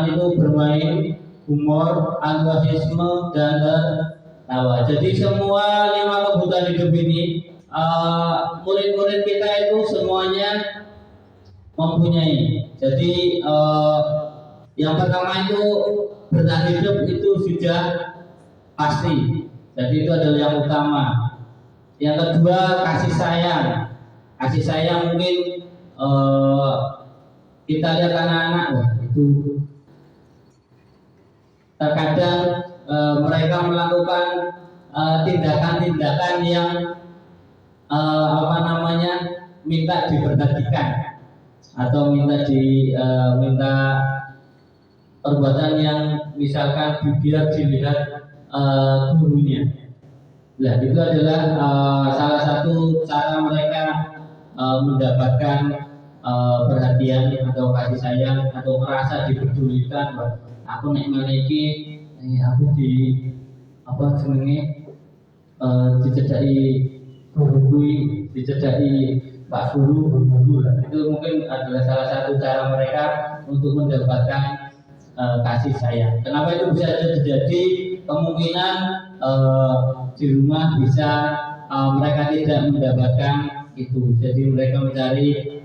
itu bermain, humor, antusiasme, dan tertawa. Jadi semua 5 kebutuhan hidup ini murid-murid kita itu semuanya mempunyai. Jadi yang pertama itu bertahan hidup itu sudah pasti. Jadi itu adalah yang utama. Yang kedua, kasih sayang. Kasih sayang mungkin kita lihat anak-anak itu terkadang mereka melakukan tindakan-tindakan yang minta diperhatikan atau minta perbuatan yang misalkan biar dilihat gurunya. Nah, itu adalah salah satu cara mereka mendapatkan perhatian atau kasih sayang atau merasa dipedulikan. Aku nek memiliki aku di dicedai guru, dicedai Pak Guru. Itu mungkin adalah salah satu cara mereka untuk mendapatkan kasih sayang. Kenapa itu bisa terjadi? Kemungkinan di rumah bisa mereka tidak mendapatkan itu. Jadi mereka mencari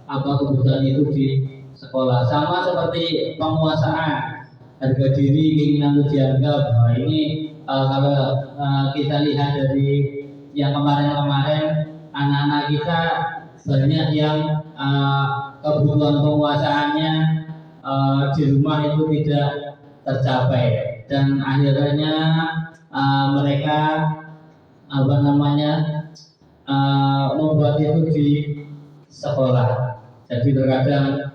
kebutuhan itu di sekolah. Sama seperti penguasaan, harga diri, keinginan untuk dianggap. Nah, ini kalau kita lihat dari yang kemarin-kemarin, anak-anak kita banyak yang kebutuhan penguasaannya di rumah itu tidak tercapai, dan akhirnya mereka membuat itu di sekolah. Jadi terkadang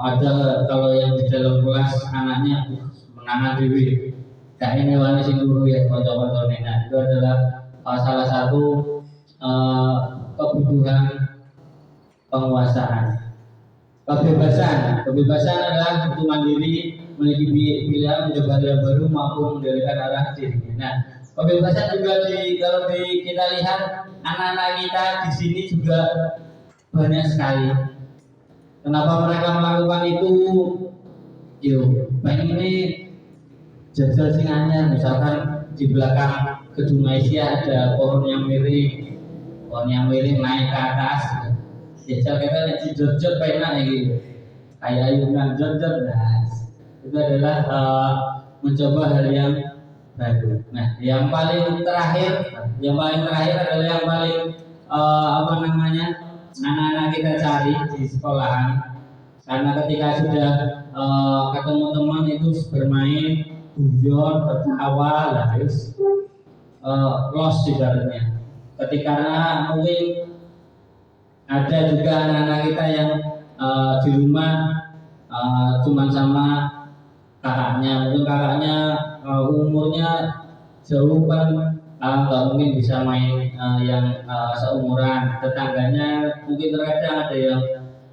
ada kalau yang di dalam kelas anaknya menangan diri, gak ini wani sing guru ya kanca-kancane. Nah, itu adalah salah satu kebutuhan penguasaan. Kebebasan adalah untuk mandiri, memiliki pilihan, mencoba hal yang baru, mampu mengendalikan arah diri. Nah, kebebasan juga kalau kita lihat anak-anak kita di sini juga banyak sekali. Kenapa mereka melakukan itu? Pengen ini jajal sing anyar, misalkan di belakang gedung Aisyah ada pohon yang miring naik ke atas. Jajal kita nek dijot-jot penak iki. Kayak ayunan jot-jot. Nah, itu adalah mencoba hal yang baru. Nah, yang paling terakhir adalah yang paling anak-anak kita cari di sekolahan. Karena ketika sudah ketemu teman itu bermain, guyon, tertawa, harus lost ibaratnya. Ketika mungkin ada juga anak-anak kita yang di rumah cuma sama kakaknya, mungkin kakaknya umurnya jauh kan, nggak mungkin bisa main yang seumuran. Tetangganya mungkin terkadang ada yang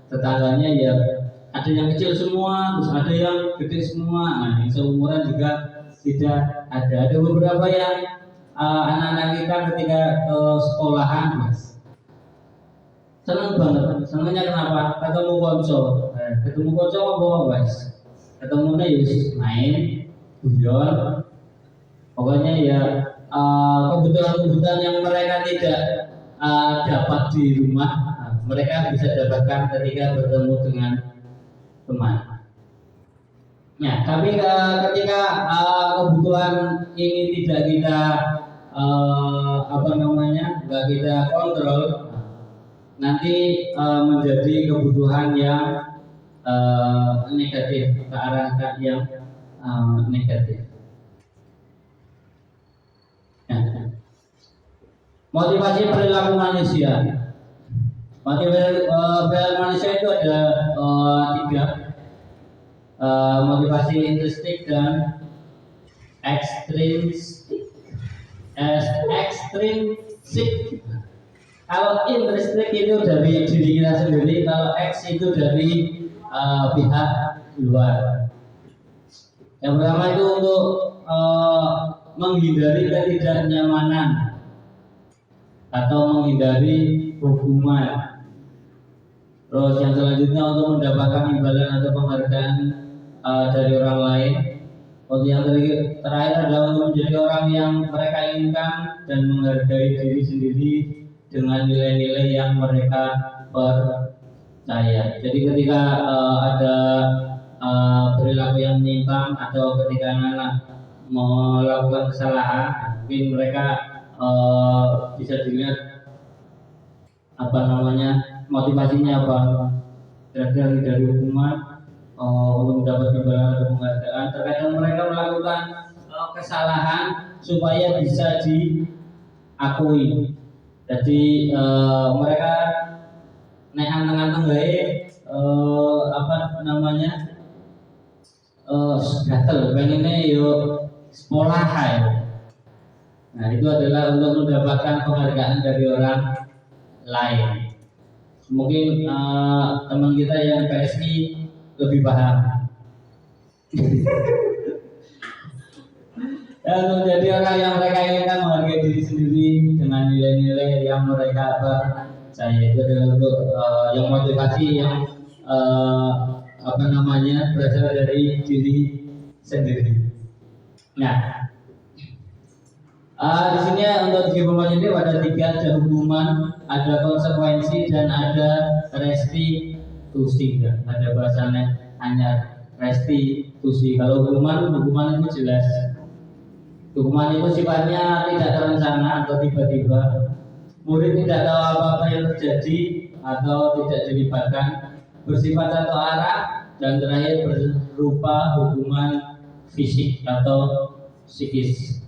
tetangganya ya ada yang kecil semua, terus ada yang gede semua. Nah, yang seumuran juga tidak ada. Ada beberapa yang anak-anak kita ketika sekolahan, Mas, seneng banget. Senengnya kenapa? Ketemu konco. Ketemu konco apa, Mas? Ketemunya ya main, guyon. Pokoknya ya kebutuhan-kebutuhan yang mereka tidak dapat di rumah, mereka bisa dapatkan ketika bertemu dengan teman. Nah, tapi ketika kebutuhan ini tidak kita nggak kita kontrol, nanti menjadi kebutuhan yang negatif, ke arah yang negatif. Nah, motivasi perilaku manusia. Motivasi perilaku manusia itu ada tiga. Motivasi intrinsik dan ekstrinsik. Ekstrinsik. Kalau intrinsik itu dari diri kita sendiri, kalau X itu dari pihak luar. Yang pertama itu untuk menghindari ketidaknyamanan atau menghindari hukuman. Terus yang selanjutnya untuk mendapatkan imbalan atau penghargaan dari orang lain. Untuk yang terakhir adalah untuk menjadi orang yang mereka inginkan dan menghargai diri sendiri dengan nilai-nilai yang mereka percaya. Jadi ketika ada perilaku yang menyimpang atau ketika anak melakukan kesalahan, mungkin mereka bisa dilihat motivasinya apa, kira-kira dari hukuman untuk mendapat imbalan atau penghargaan. Terkadang mereka melakukan kesalahan supaya bisa diakui. Jadi mereka nek anteng-anteng gatel pengennya yo sekolah. Nah, itu adalah untuk mendapatkan penghargaan dari orang lain. Mungkin teman kita yang PSI lebih paham. Dan menjadi orang yang mereka inginkan menghargai diri sendiri dengan nilai-nilai yang mereka percaya. Itu adalah untuk yang motivasi yang berasal dari diri sendiri. Nah, di sini untuk hukuman ini ada tiga, ada hukuman, ada konsekuensi, dan ada restitusi. Ada bahasanya hanya restitusi. Kalau hukuman itu jelas. Hukuman itu sifatnya tidak terencana atau tiba-tiba. Murid tidak tahu apa-apa yang terjadi atau tidak dilibatkan, bersifat satu arah, dan terakhir berupa hukuman fisik atau psikis.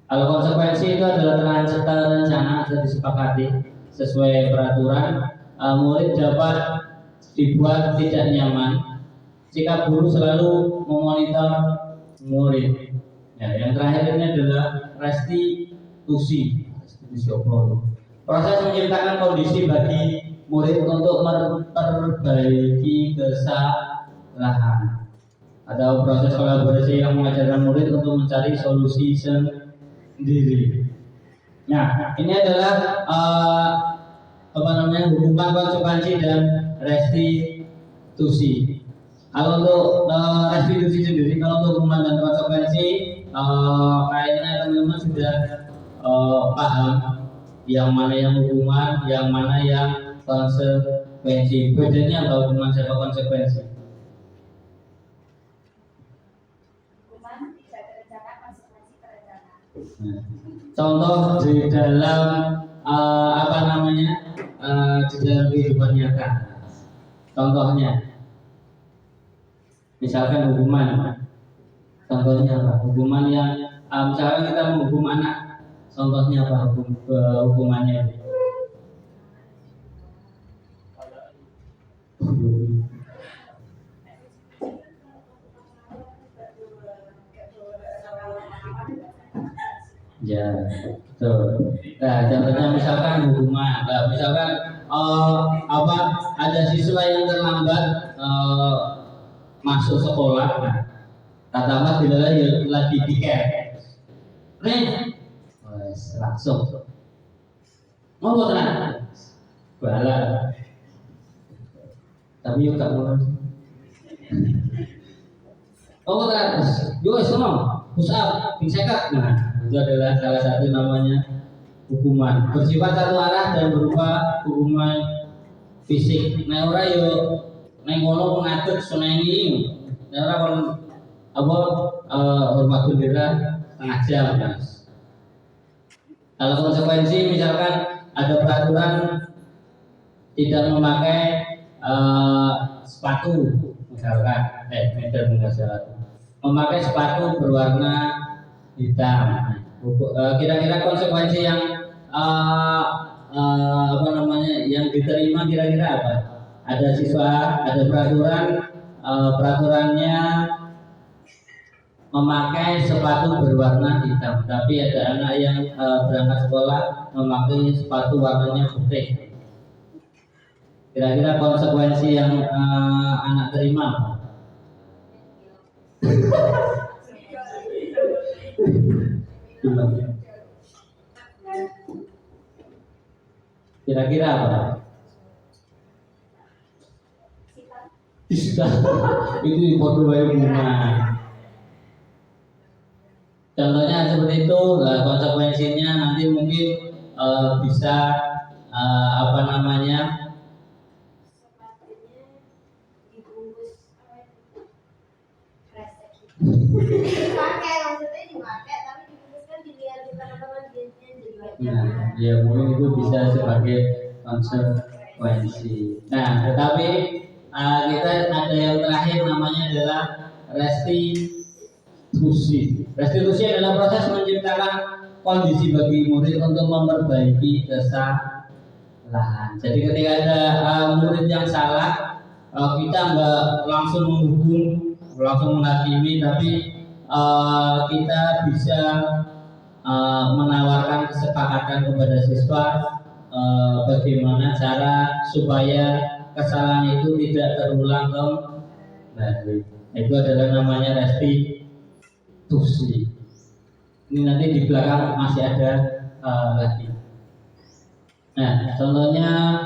Kalau konsekuensi itu adalah terencana atau disepakati sesuai peraturan. Murid dapat dibuat tidak nyaman jika guru selalu memonitor murid. Ya, yang terakhir ini adalah restitusi. Proses menciptakan kondisi bagi murid untuk memperbaiki kesalahan. Ada proses kolaborasi yang mengajarkan murid untuk mencari solusi sendiri. Nah, ini adalah hukuman, konsekuensi, dan restitusi. Kalau untuk restitusi sendiri, kalau untuk hukuman dan konsekuensi, kayaknya teman-teman sudah paham yang mana yang hukuman, yang mana yang konsekuensi. Bedanya apa hukuman sama konsekuensi? Hukuman tidak terencana, konsekuensi terencana. Contoh di dalam di dalam kehidupan nyata. Contohnya, misalkan hukuman. Contohnya apa? Hukuman yang misalkan kita menghukum anak. Contohnya apa hukumannya? Ya, betul. Nah, contohnya misalkan hukuman. Nah, misalkan ada siswa yang terlambat masuk sekolah. Nah, katakanlah bila lagi tiket. Langsung. Mau tenang. Bala. Tapi yuk tak mau. Oh tenang. Yo semua. Push up, ping sekat. Nah, itu adalah salah satu namanya hukuman. Bersifat satu arah dan berupa hukuman fisik. Nah ora yo neng ngono pengatur senengi. Nah ora kon apa hormat bendera setengah jam Mas. Kalau konsekuensi misalkan ada peraturan tidak memakai sepatu misalkan meter memakai sepatu berwarna hitam. Kira-kira konsekuensi yang apa namanya yang diterima kira-kira apa? Ada siswa, ada peraturannya memakai sepatu berwarna hitam, tapi ada anak yang berangkat sekolah memakai sepatu warnanya putih. Kira-kira konsekuensi yang anak terima apa? Kira-kira apa? Sita. Itu foto bayi bunga. Contohnya seperti itu. Konsekuensinya nanti mungkin bisa apa namanya? Dipakai, maksudnya dipakai, tapi dibungkuskan dilihat di teman-teman biasanya jadi Nah, ya mungkin itu bisa sebagai konsekuensi. Nah, tetapi kita ada yang terakhir namanya adalah restitusi. Restitusi adalah proses menciptakan kondisi bagi murid untuk memperbaiki kesalahan. Jadi ketika ada murid yang salah, kita nggak langsung menghukum, langsung menghakimi, tapi kita bisa menawarkan kesepakatan kepada siswa bagaimana cara supaya kesalahan itu tidak terulang kembali. Itu adalah namanya restitusi. Ini nanti di belakang masih ada lagi. Nah, contohnya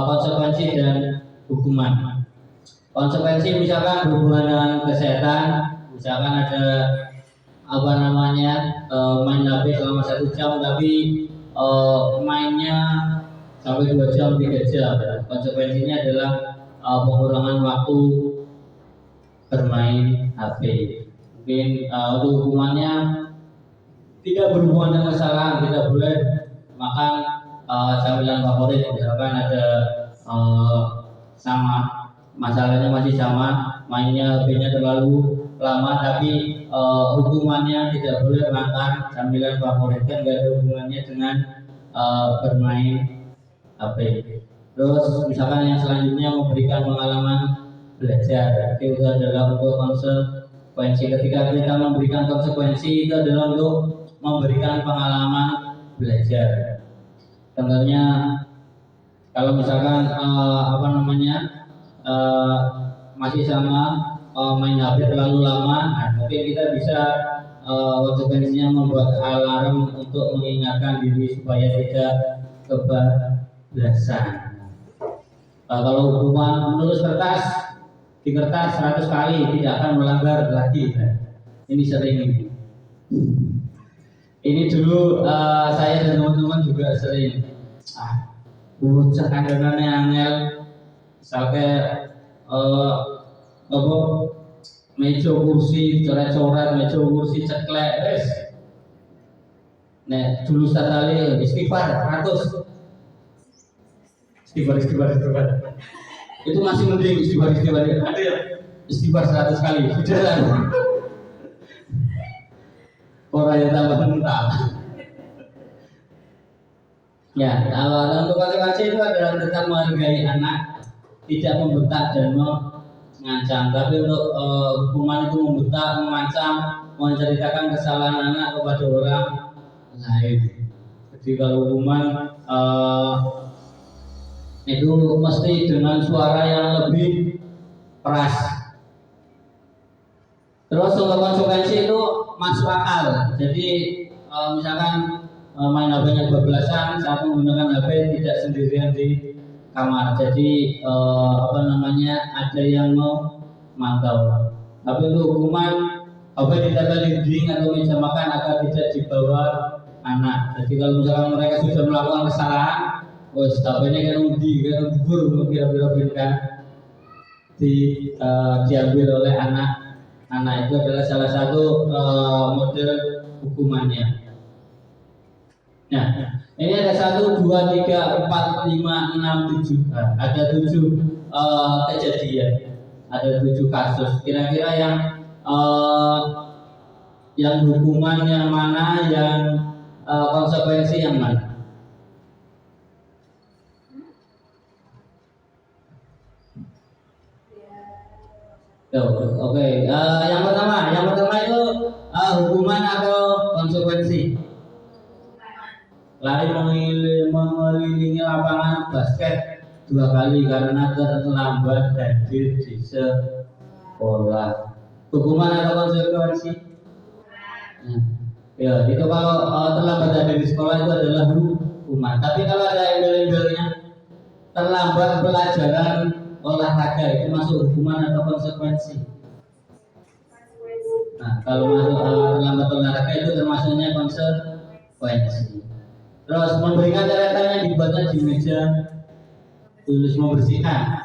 konsekuensi dan hukuman. Konsekuensi misalkan berhubungan dengan kesehatan, misalkan ada apa namanya main HP selama 1 jam tapi mainnya sampai 2 jam 3 jam. Konsekuensinya adalah pengurangan waktu bermain HP. Mungkin untuk hukumannya tidak berhubungan dengan kesalahan, tidak boleh makan camilan favorit, misalkan ada sama masalahnya masih sama, mainnya HP-nya terlalu lama, tapi hukumannya tidak boleh makan camilan favorit, kan nggak ada hubungannya dengan bermain HP. Terus misalkan yang selanjutnya memberikan pengalaman belajar, itu adalah untuk konsekuensi. Ketika kita memberikan konsekuensi itu adalah untuk memberikan pengalaman belajar. Contohnya kalau misalkan apa namanya masih sama main HP terlalu lama, nah, mungkin kita bisa konsekuensinya membuat alarm untuk mengingatkan diri supaya tidak kebablasan. Kalau hukuman menulis di kertas 100 kali tidak akan melanggar lagi. Ini sering ini. Ini dulu saya dan teman-teman juga sering bocah kandangane angel sampai apa meja kursi coret-coret, meja kursi ceklek wes. Nek dulu sekali istighfar 100. Istighfar. Itu masih mending istighfar. Ada ya? Istighfar 100 kali. Sudah. Orang yang tambah mentah. Ya, kalau untuk konsekuensi itu adalah tetap menghargai anak, tidak membentak dan mengancam. Tapi untuk hukuman itu membentak, mengancam, menceritakan kesalahan anak kepada orang lain. Jadi kalau hukuman itu mesti dengan suara yang lebih keras. Terus untuk konsekuensi itu masuk akal. Jadi misalkan main HP-nya kebablasan saat menggunakan HP tidak sendirian di kamar. Jadi apa namanya ada yang mau mantau. Tapi untuk hukuman apa ditempel di dinding atau meja makan agar tidak dibawa anak. Jadi kalau misalkan mereka sudah melakukan kesalahan, wes HP-nya kan buru kira-kira kan diambil oleh anak. Anak itu adalah salah satu model hukumannya. Nah, ini ada 1, 2, 3, 4, 5, 6, 7. Ada 7 kejadian, ada 7 kasus. Kira-kira yang hukuman yang mana, yang konsekuensi yang mana? Oke. Yang pertama itu hukuman atau konsekuensi? Lari mengelilingi lapangan basket 2 kali karena terlambat hadir di sekolah. Hukuman atau konsekuensi? Nah, ya itu kalau terlambat hadir di sekolah itu adalah hukuman. Tapi kalau ada embel-embelnya terlambat pelajaran olahraga itu masuk hukuman atau konsekuensi? Nah, kalau masuk terlambat olahraga itu termasuknya konsekuensi. Terus memberikan catatan yang dibuatnya di meja tulis membersihkan.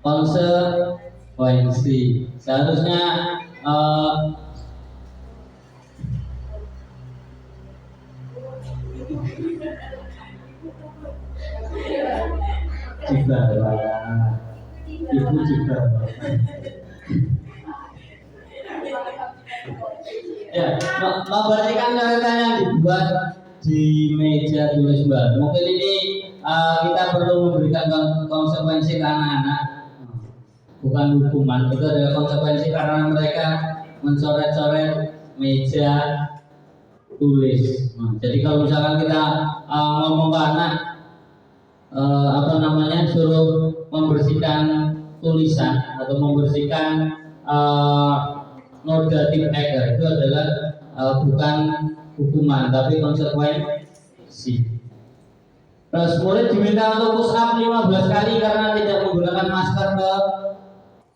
Konsekuensi. Seharusnya juga ibu juga. Ya, membersihkan catatan yang dibuat di meja tulis Mbak. Mungkin ini kita perlu memberikan konsekuensi ke anak-anak, bukan hukuman. Itu adalah konsekuensi karena mereka mencoret-coret meja tulis. Jadi kalau misalkan kita ngomong ke anak, suruh membersihkan tulisan atau membersihkan noda tip X, itu adalah bukan hukuman tapi konsekuensi. Terus murid diminta untuk push up 15 kali karena tidak menggunakan masker ke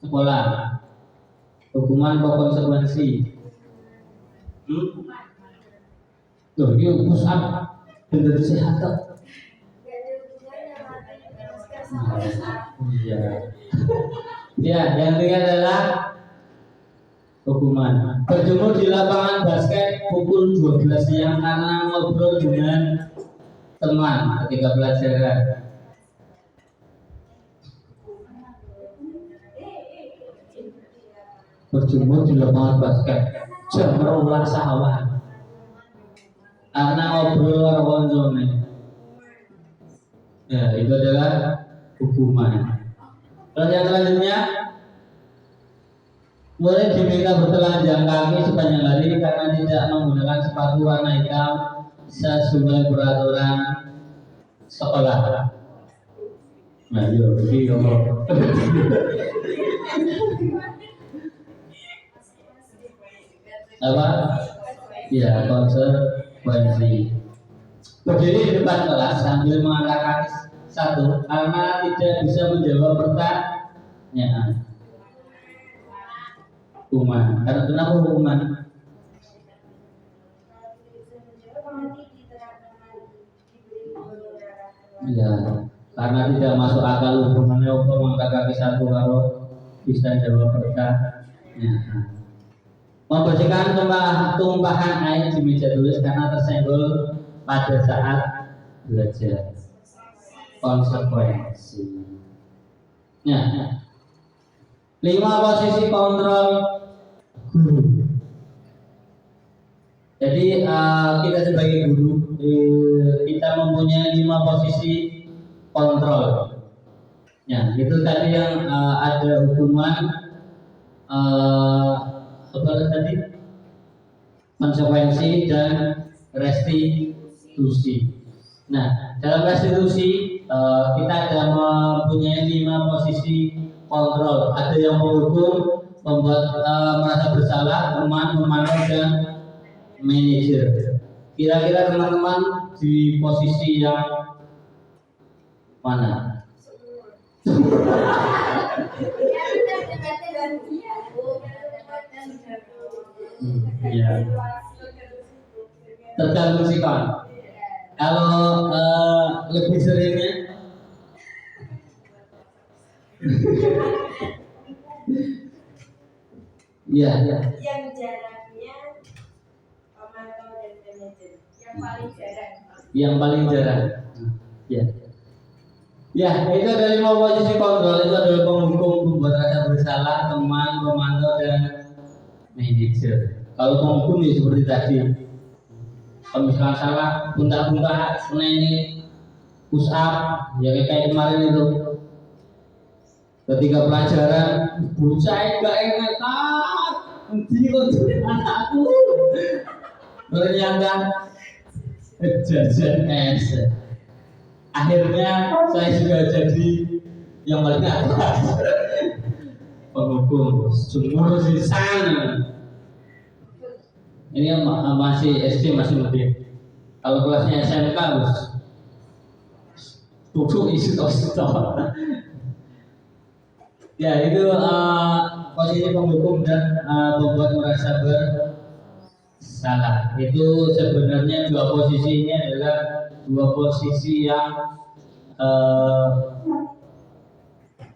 sekolah. Hukuman atau konsekuensi? Tuh, yuk push up benar sehat tuh. Iya. Ya, yang ketiga adalah hukuman. Berjemur di lapangan basket pukul 12 siang karena ngobrol dengan teman ketika pelajaran. Berjemur di lapangan basket jam 12 sahawan karena ngobrol karo koncone. Ya, itu adalah hukuman. Terus yang selanjutnya, murid diminta bertelanjang kaki sepanjang hari karena tidak menggunakan sepatu warna hitam sesuai peraturan sekolah. Nah, yuk, apa? Ya, konsekuensi. Berdiri di depan kelas sambil mengangkat kaki satu karena tidak bisa menjawab pertanyaan. Hukuman. Karena kenapa hukuman? Ya, karena tidak masuk akal hubungannya apa mengangkat kaki satu kalau bisa jawab pertanyaan. Membersihkan tumpahan air di meja tulis karena tersenggol pada saat belajar. Konsekuensi. Nah, 5 posisi kontrol guru. Jadi kita sebagai guru kita mempunyai 5 posisi kontrol. Ya, itu tadi yang ada hukuman apa tadi? Konsekuensi dan restitusi. Nah, dalam restitusi kita ada mempunyai 5 posisi kontrol. Ada yang menghukum, membuat merasa bersalah, teman, memanah, dan manajer. Kira-kira teman-teman di posisi yang mana? Iya. Tergantung sikon. Kalau lebih seringnya, iya. Yang jaraknya pemantau dan manajer. Yang paling jarang. Yang paling jarang. Ya. Ya, itu ada 5 posisi kontrol. Itu adalah penghukum, pembuat rasa bersalah, teman, pemantau, dan manajer. Kalau penghukum ya seperti tadi. Kalau misalkan salah, bunta-bunta, ini push up, ya kayak kemarin itu. Ketika pelajaran, bocah enggak enak, nanti kok anakku. Ternyata jajan es. Akhirnya saya juga jadi yang paling atas. Penghukum sumur sisan. Ini masih SD, masih mending. Kalau kelasnya SMK harus tutup isi tos. Ya itu posisi penghukum dan membuat merasa bersalah. Itu sebenarnya dua posisi ini adalah dua posisi yang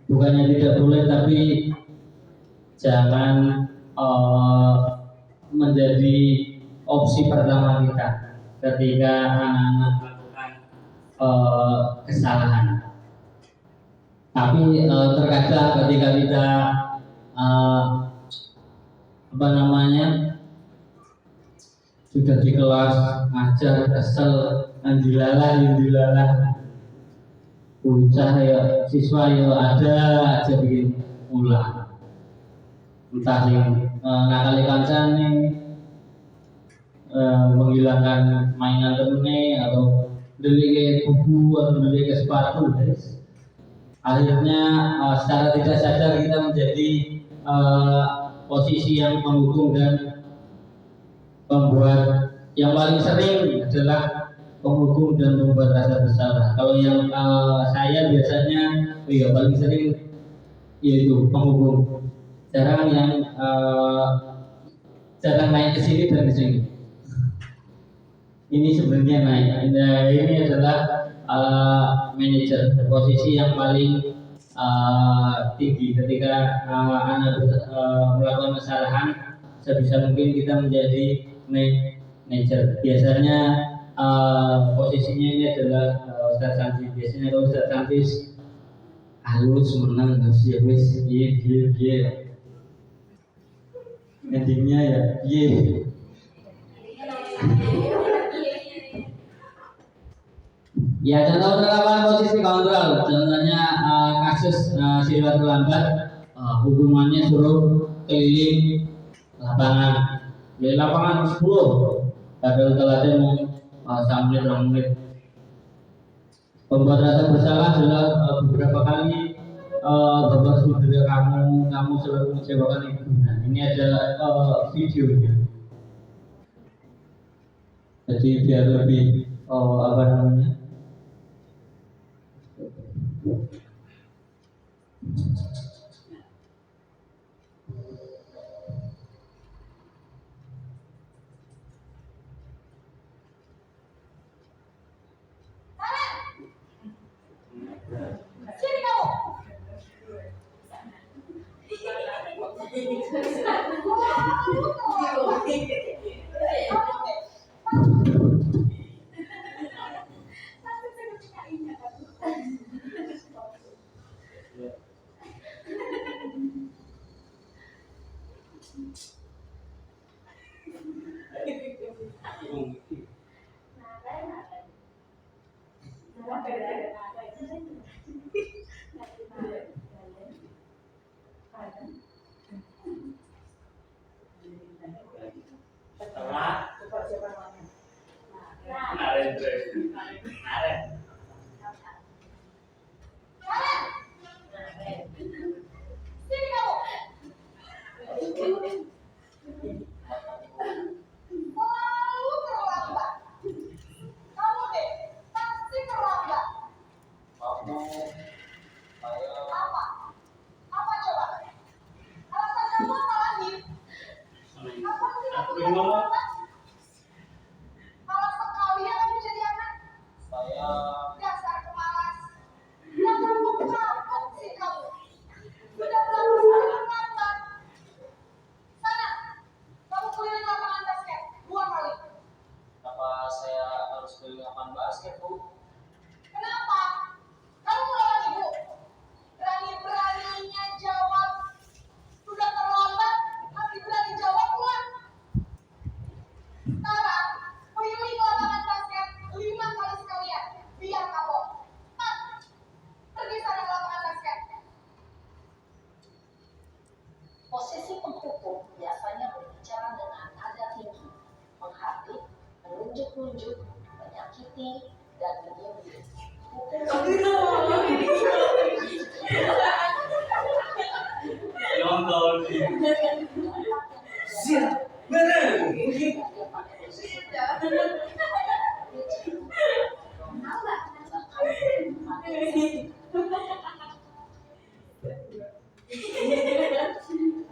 bukannya tidak boleh, tapi jangan menjadi opsi pertama kita ketika anak-anak melakukan kesalahan. Tapi terkadang ketika kita sudah di kelas ngajar kesel, andilalah, bocah ya siswa ya ada aja bikin ulah, entah yang ngakali kancane, menghilangkan mainan temennya, atau beli buku atau beli sepatu, guys. Akhirnya secara tidak sadar kita menjadi posisi yang menghukum dan membuat. Yang paling sering adalah penghukum dan membuat rasa bersalah. Kalau yang saya biasanya paling sering yaitu penghukum. Jarang naik ke sini dan ke sini. Ini sebenarnya naik. Nah, ini adalah manajer, posisi yang paling tinggi ketika anak melakukan kesalahan. Sebisa mungkin kita menjadi manajer. Biasanya posisinya ini adalah Ustaz Santi. Biasanya kalau Ustaz Santi halus menang, harus ya wis ye. Endingnya ya ye. Ya, contoh penerapan posisi kontrol. Contohnya kasus siswa terlambat, hukumannya suruh keliling lapangan. Di lapangan 10, padahal telatnya mau 1 menit, 2 menit. Pembuat rasa bersalah adalah beberapa kali Bapak saudara kamu selalu mengecewakan ibu. Nah, ini adalah videonya. Jadi biar lebih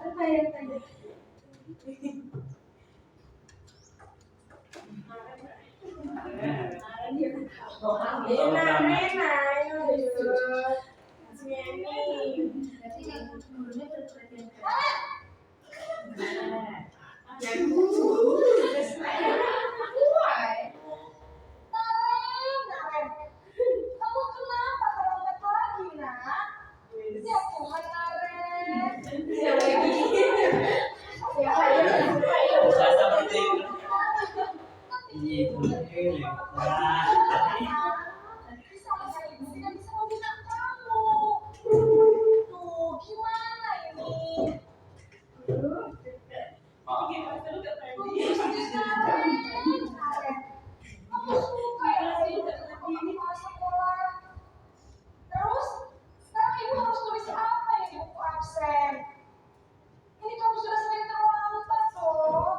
Apa yang tanya? Kamu kenapa terlambat lagi, nak? Ya Tuhan, Naren. Saya seperti itu. Iya, betul. Saya ibu tidak bisa meminta kamu. Tuh, gimana ini? Kamu suka ya kamu kepala sekolah. Terus, sekarang ibu harus tulis apa ya di buku absen? Ini kamu sudah sering terlambat loh.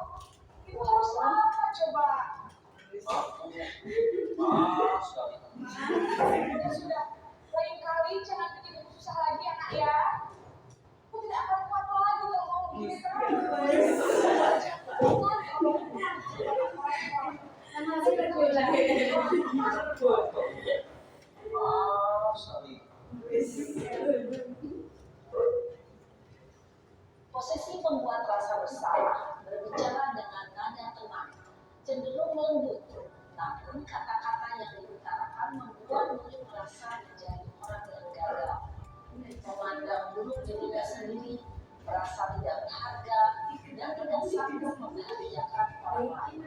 Ibu harus apa coba? Ya sudah, lain kali jangan bikin ibu susah lagi anak ya. Ibu tidak akan kuat lagi kalau kamu begini terus. Posisi pembuat rasa bersalah berbicara dengan nada tenang, cenderung lembut, namun kata-kata yang diutarakan membuat murid merasa menjadi orang yang gagal, memandang buruk dirinya sendiri, merasa tidak berharga, dan tidak sanggup membahagiakan orang lain.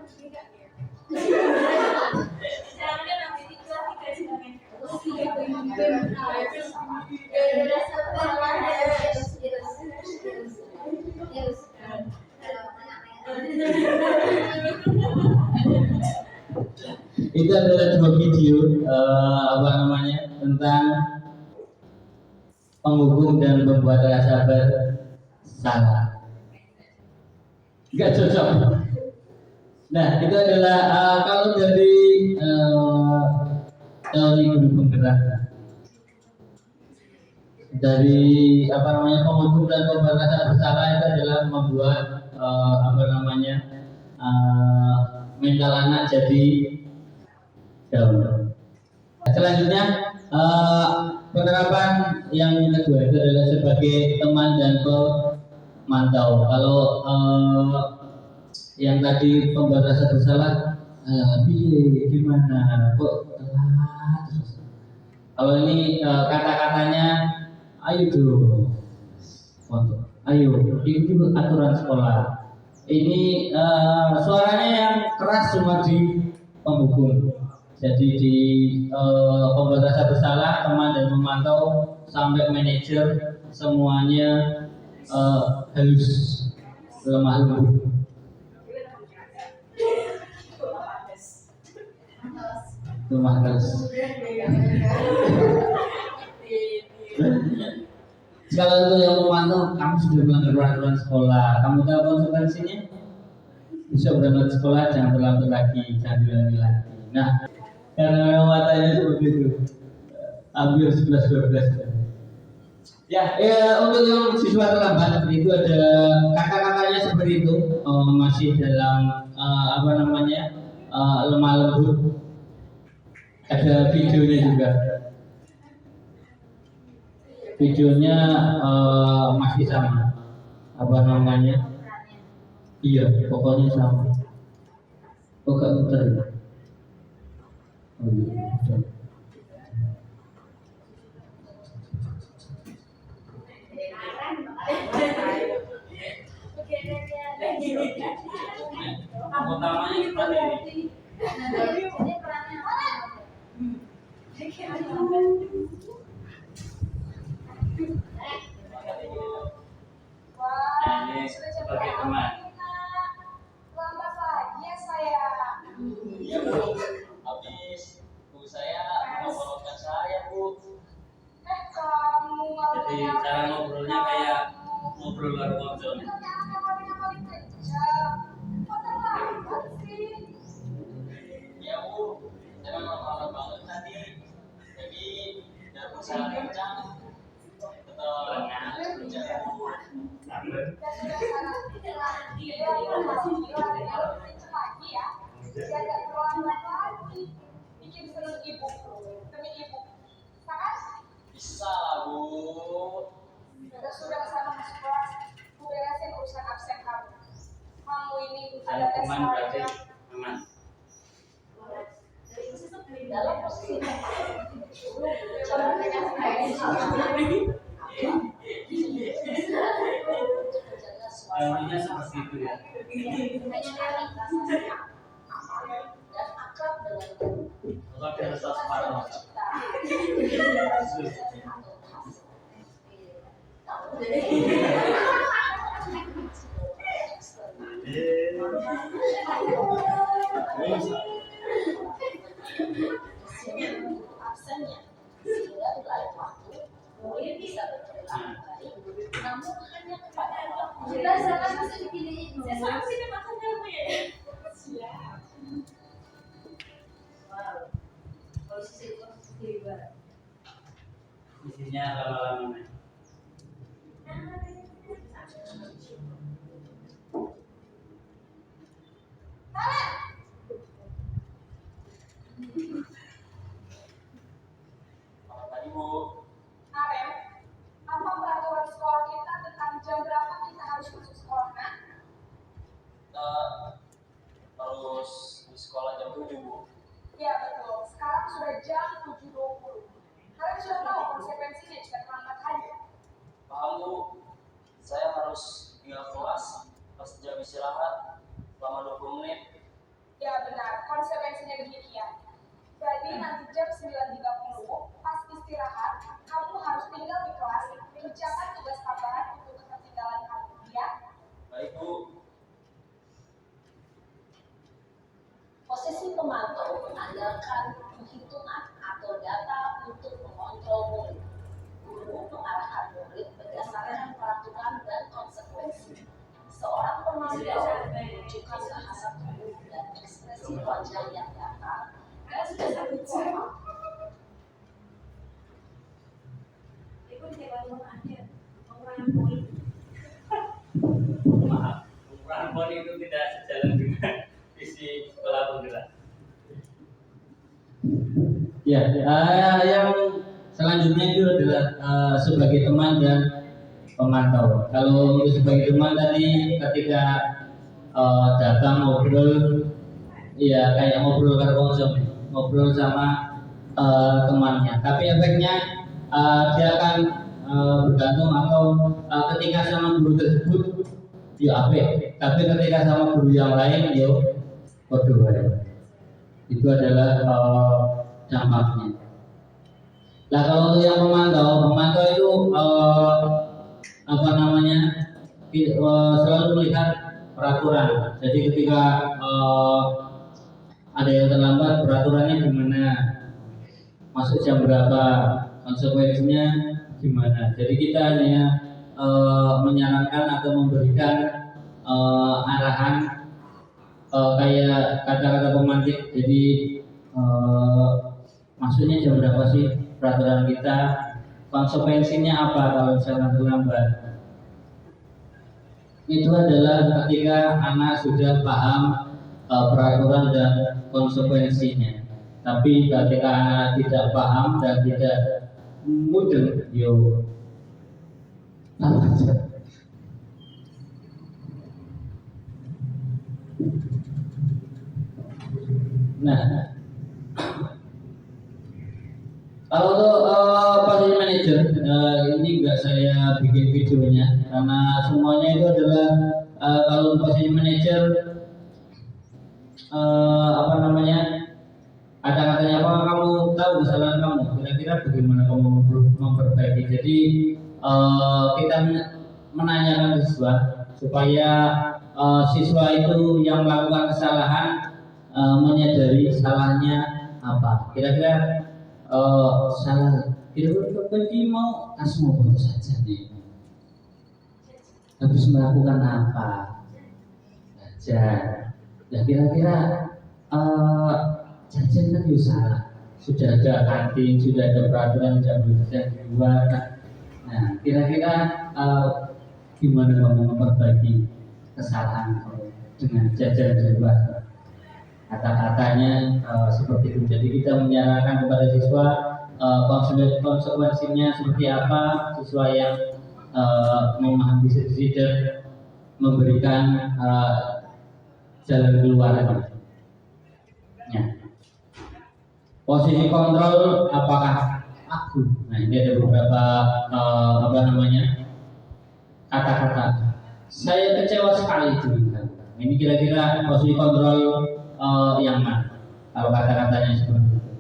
Itu adalah dua video tentang penghukum dan pembuat rasa bersalah. Enggak cocok. Nah, itu adalah kalau dari teori guru penggerak dari penghukum dan pembuat rasa bersalah itu adalah membuat mental anak jadi down. Selanjutnya penerapan yang kedua itu adalah sebagai teman dan pemantau. Kalau yang tadi pembuat rasa bersalah, gimana kok telat terus. Kalau ini kata-katanya, ayo dong, ayo ikuti aturan sekolah. Ini suaranya yang keras cuma di penghukum. Jadi di pembuat rasa bersalah, teman dan memantau sampai manajer semuanya halus, lemah lembut. Lemah halus. Kalau itu yang memantau, kamu sudah melanggar peraturan sekolah. Kamu tahu konsekuensinya? Bisa berangkat sekolah, jangan terlambat lagi, jangan diulangi lagi. Nah, karena memang matanya seperti itu, ambil 11-12. Ya, untuk yang siswa terlambat itu ada kata-katanya seperti itu, masih dalam lemah lembut. Ada videonya juga. Videonya masih sama, iya, pokoknya sama. Oh, gak muter. Oh iya, betul. Utamanya kita ini. Wah, Ini sudah sebagai capek teman. lambat lagi ya saya. Iya Bu, habis Bu saya mengolokkan saya Bu. Kamu malah Jadi cara ngobrolnya kayak ngobrol baru ngobrol. Ternyata kamu yang paling kencang. Kok terlambat sih? Ya Bu, saya memang malam banget tadi. Jadi sangat kencang. Dan sudah sangat lagi ya. Jaga terlambat lagi. Bikin seneng ibu demi ibu. Bisa kan? Bisa Bu. Sudah sama masuk kelas. Bu beresin urusan absen kamu. Kamu ini Ada ada tes teman berarti saya. aman. dalam posisi menjaga suasana Namanya seperti itu ya. dan akrab dengan Kalau ada rasa separuh. absennya sehingga di lain waktu murid bisa berperilaku baik namun hanya kepada orang Kita jangan masih dipilihin dulu. Saya sini maksudnya apa ya? Wow. Posisi itu tiba. Isinya lama-lama. Selamat pagi Bu. Arem, apa peraturan sekolah kita tentang jam berapa kita harus masuk sekolah? Nah, Kita harus di sekolah jam 7 Bu. ya betul. Sekarang sudah jam 7.20. Kalian sudah tahu konsekuensinya jika terlambat hadir. Paham Bu? Saya harus tinggal kelas pas jam istirahat selama 20 menit. Ya benar, konsekuensinya demikian. Jadi nanti jam 9.30 pas istirahat, kamu harus tinggal di kelas mengerjakan tugas tambahan untuk ketertinggalan kamu. Ya? Baik Bu. Posisi pemantau mengandalkan penghitungan atau data untuk mengontrol murid. Guru mengarahkan murid berdasarkan peraturan dan konsekuensi. Seorang pemantau menunjukkan bahasa tubuh dan ekspresi wajah yang datar dan satu formal. Maaf, ukuran pon itu tidak sejalan dengan visi sekolah penggerak. Ya, yang selanjutnya itu adalah sebagai teman dan pemantau. Kalau untuk sebagai teman tadi ketika datang ngobrol, ya kayak ngobrol ngobrol sama temannya. Tapi efeknya dia akan bergantung atau ketika sama guru tersebut ya apik, tapi ketika sama guru yang lain yo waduh wae. Itu adalah dampaknya. Nah kalau untuk yang pemantau itu apa namanya selalu melihat peraturan. Jadi ketika ada yang terlambat, peraturannya gimana, masuk jam berapa, konsekuensinya gimana. Jadi kita hanya menyarankan atau memberikan arahan kayak kata-kata pemantik. Jadi maksudnya jam berapa sih peraturan kita, konsekuensinya apa kalau misalnya terlambat. Itu adalah ketika anak sudah paham peraturan dan konsekuensinya. Tapi ketika anak tidak paham dan tidak mudeng, yo nah, kalau untuk posisi manajer, ini enggak saya bikin videonya karena semuanya itu adalah kalau posisi manajer apa namanya, kata-katanya apa, kamu tahu kesalahan kamu, kira-kira bagaimana kamu memperbaiki. Jadi kita menanyakan siswa supaya siswa itu yang melakukan kesalahan menyadari salahnya apa. Kira-kira salah, kira-kira pergi mau kasih mau foto saja nih, habis melakukan apa belajar. Ya kira-kira jajan kan juga salah, sudah ada kantin, sudah ada peraturan jam berjalan di luar. Nah, kira-kira gimana kamu memperbaiki kesalahan dengan jajan di luar? Kata-katanya seperti itu. Jadi kita menyarankan kepada siswa konsekuensinya seperti apa, siswa yang memahami situasi dan memberikan jalan keluar. Ya. Posisi kontrol apakah aku? Nah, ini ada beberapa kata-kata. Saya kecewa sekali dengan kamu. Ini kira-kira posisi kontrol yang mana? Kalau kata-katanya seperti itu.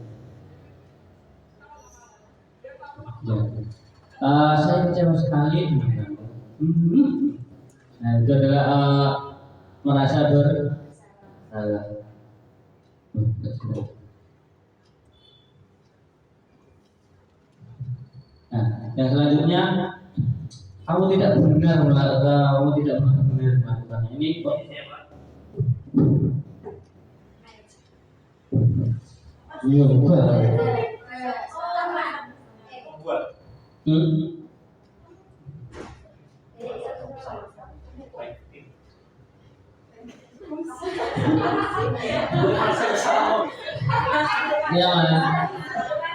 Ya. Saya kecewa sekali dengan kamu. Nah, itu adalah merasa bersalah. Nah, yang selanjutnya, kamu tidak benar melakukan ini kok. Iya, bukan. Iya, mana?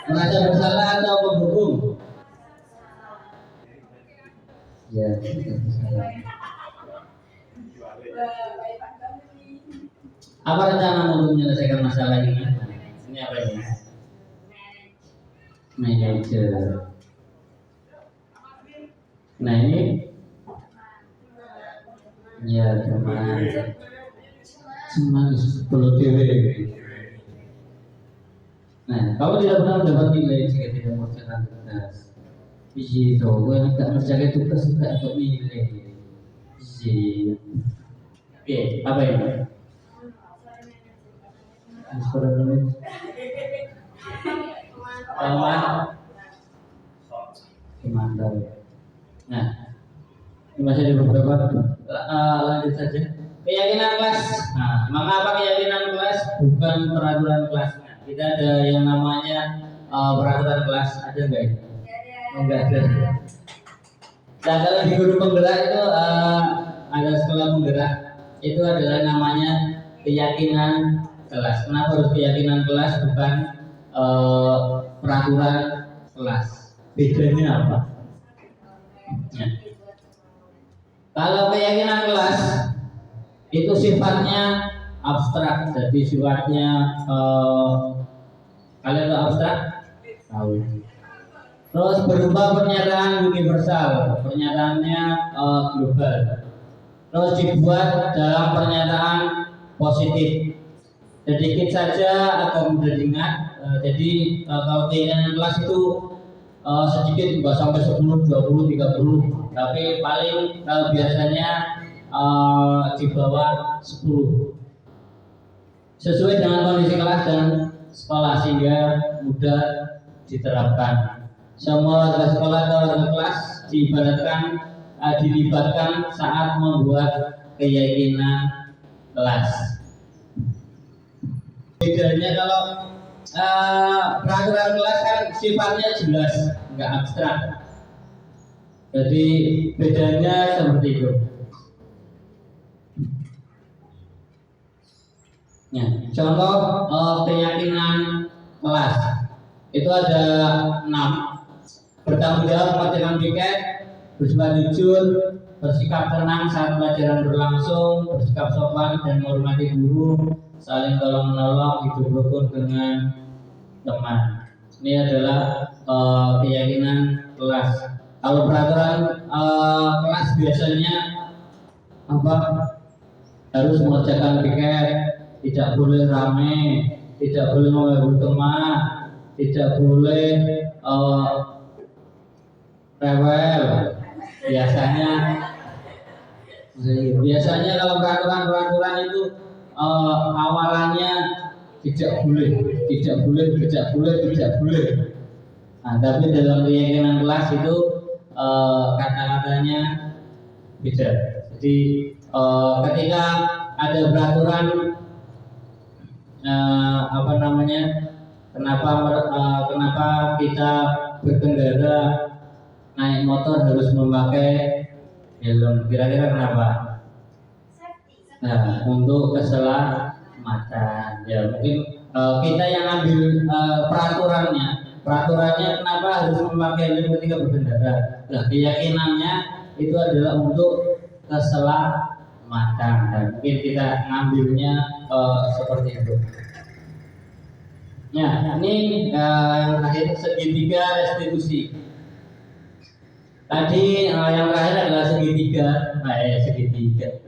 Merasa bersalah atau pembohong? Ya, bersalah. Apa rencana untuk menyelesaikan masalah ini? Ini apa ini? Manager. Nah ini, ya teman, sepuluh dewe. Nah, kalau tidak pernah mendapat nilai jika tidak mengerjakan tugas, biji itu, gue tidak mengerjakan tugas juga untuk nilai. Biji. Oke, apa ini? Teman. Nah, ini masih ada beberapa. Lanjut saja. Keyakinan kelas. Nah, mengapa keyakinan kelas bukan peraturan kelasnya? Kita ada yang namanya peraturan kelas, ada nggak ini? Enggak ada. Nah, kalau di guru penggerak itu ada sekolah penggerak, itu adalah namanya keyakinan kelas. Kenapa harus keyakinan kelas bukan peraturan kelas? Bedanya apa? Ya. Kalau keyakinan kelas itu sifatnya abstrak, jadi sifatnya kalian tahu abstrak? Tahu. Terus berupa pernyataan universal, pernyataannya global. Terus dibuat dalam pernyataan positif. Sedikit saja agar mudah diingat. Jadi kalau keyakinan kelas itu sedikit nggak sampai 10, 20, 30, tapi paling biasanya di bawah 10. Sesuai dengan kondisi kelas dan sekolah sehingga mudah diterapkan. Semua warga sekolah atau warga kelas dilibatkan saat membuat keyakinan kelas. Bedanya kalau peraturan kelas kan sifatnya jelas, nggak abstrak. Jadi bedanya seperti itu. Ya, contoh keyakinan kelas itu ada 6. Bertanggung jawab mengerjakan piket, bersifat jujur, bersikap tenang saat pelajaran berlangsung, bersikap sopan dan menghormati guru, saling tolong menolong, hidup rukun dengan teman. Ini adalah keyakinan kelas. Kalau peraturan kelas biasanya apa? Harus mengerjakan piket, tidak boleh rame, tidak boleh mengganggu teman, tidak boleh rewel. Biasanya kalau peraturan itu awalannya tidak boleh. Nah, tapi dalam keyakinan kelas itu kata-katanya beda. Jadi ketika ada peraturan kenapa kita berkendara naik motor harus memakai helm? Kira-kira kenapa? Nah, untuk keselamatan. Ya mungkin kita yang ambil peraturannya kenapa harus memakai helm ketika berkendara? Nah, keyakinannya itu adalah untuk keselamatan. Dan mungkin kita ngambilnya seperti itu. Ya, ini yang terakhir segitiga restitusi. Tadi yang terakhir adalah segitiga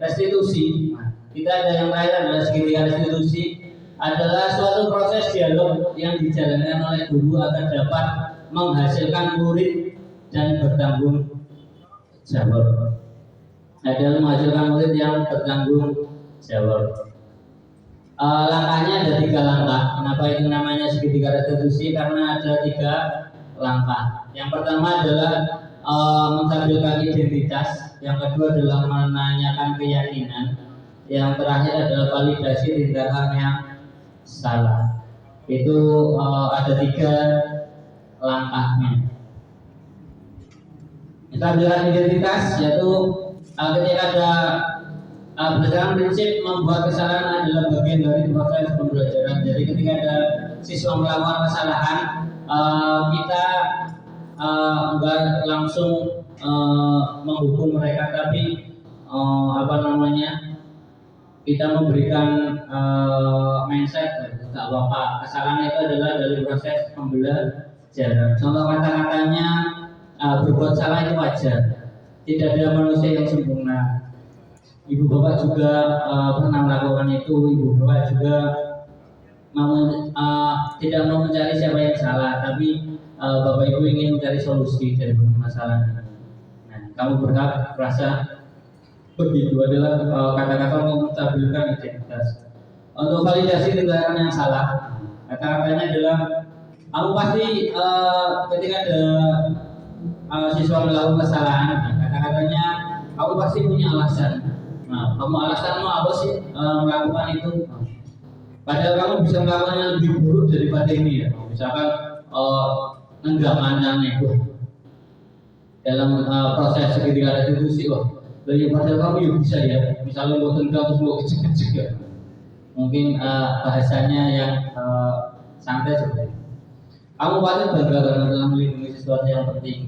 restitusi. Kita ada yang terakhir adalah segitiga restitusi, adalah suatu proses dialog yang dijalankan oleh guru agar dapat menghasilkan murid dan bertanggung jawab. Adalah menghasilkan murid yang bertanggung jawab. Langkahnya ada 3 langkah. Kenapa itu namanya segitiga restitusi? Karena ada 3 langkah. Yang pertama adalah menstabilkan identitas. Yang kedua adalah menanyakan keyakinan. Yang terakhir adalah validasi tindakan yang salah. Itu ada 3 langkahnya. Menstabilkan identitas yaitu ketika ada berdasarkan prinsip membuat kesalahan adalah bagian dari proses pembelajaran. Jadi ketika ada siswa melakukan kesalahan, kita enggak langsung menghukum mereka, tapi kita memberikan mindset, tidak apa-apa. Kesalahan itu adalah dari proses pembelajaran. Contoh kata-katanya, berbuat salah itu wajar. Tidak ada manusia yang sempurna. Ibu bapak juga pernah melakukan itu. Ibu bapak juga tidak mau mencari siapa yang salah, tapi bapak ibu ingin mencari solusi dari masalah. Nah, kamu berhak merasa begitu adalah kata-kata untuk menstabilkan identitas. Untuk validasi tindakan yang salah, kata-katanya adalah kamu pasti ketika ada siswa melakukan kesalahan, kata-katanya kamu pasti punya alasan. Nah, kamu alasanmu apa sih melakukan itu? Padahal kamu bisa melakukannya lebih buruk daripada ini ya. Misalkan nenggamannya dalam proses segitiga restitusi, padahal kamu ya bisa ya. Misalnya mau tendang terus mau kecil-kecil ya. Mungkin bahasanya yang santai seperti itu. Kamu pasti bangga karena telah melindungi sesuatu yang penting.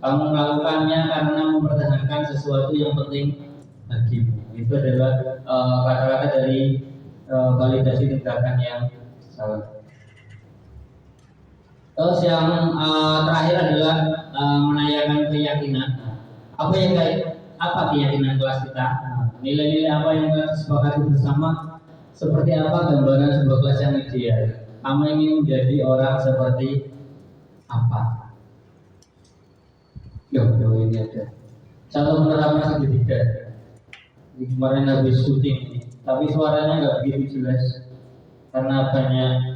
Kamu melakukannya karena mempertahankan sesuatu yang penting bagimu. Itu adalah kata-kata dari validasi tindakan yang salah. Terus yang terakhir adalah menanyakan keyakinan. Apa keyakinan kelas kita? Nilai-nilai apa yang kita sepakati bersama? Seperti apa gambaran sebuah kelas yang ideal? Kamu ingin menjadi orang seperti apa? Ini ada. Contoh menerapkan segitiga. Kemarin habis syuting, tapi suaranya nggak begitu jelas karena banyak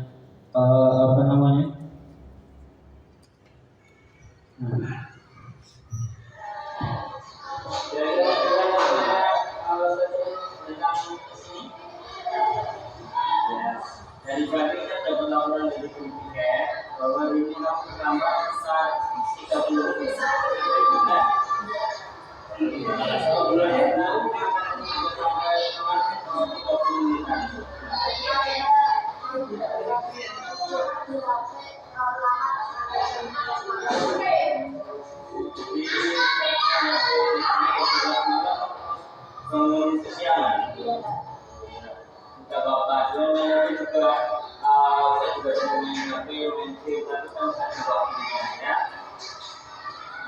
dari bagian kita dapat laporan dari tiket bahwa ini kamu tambah 30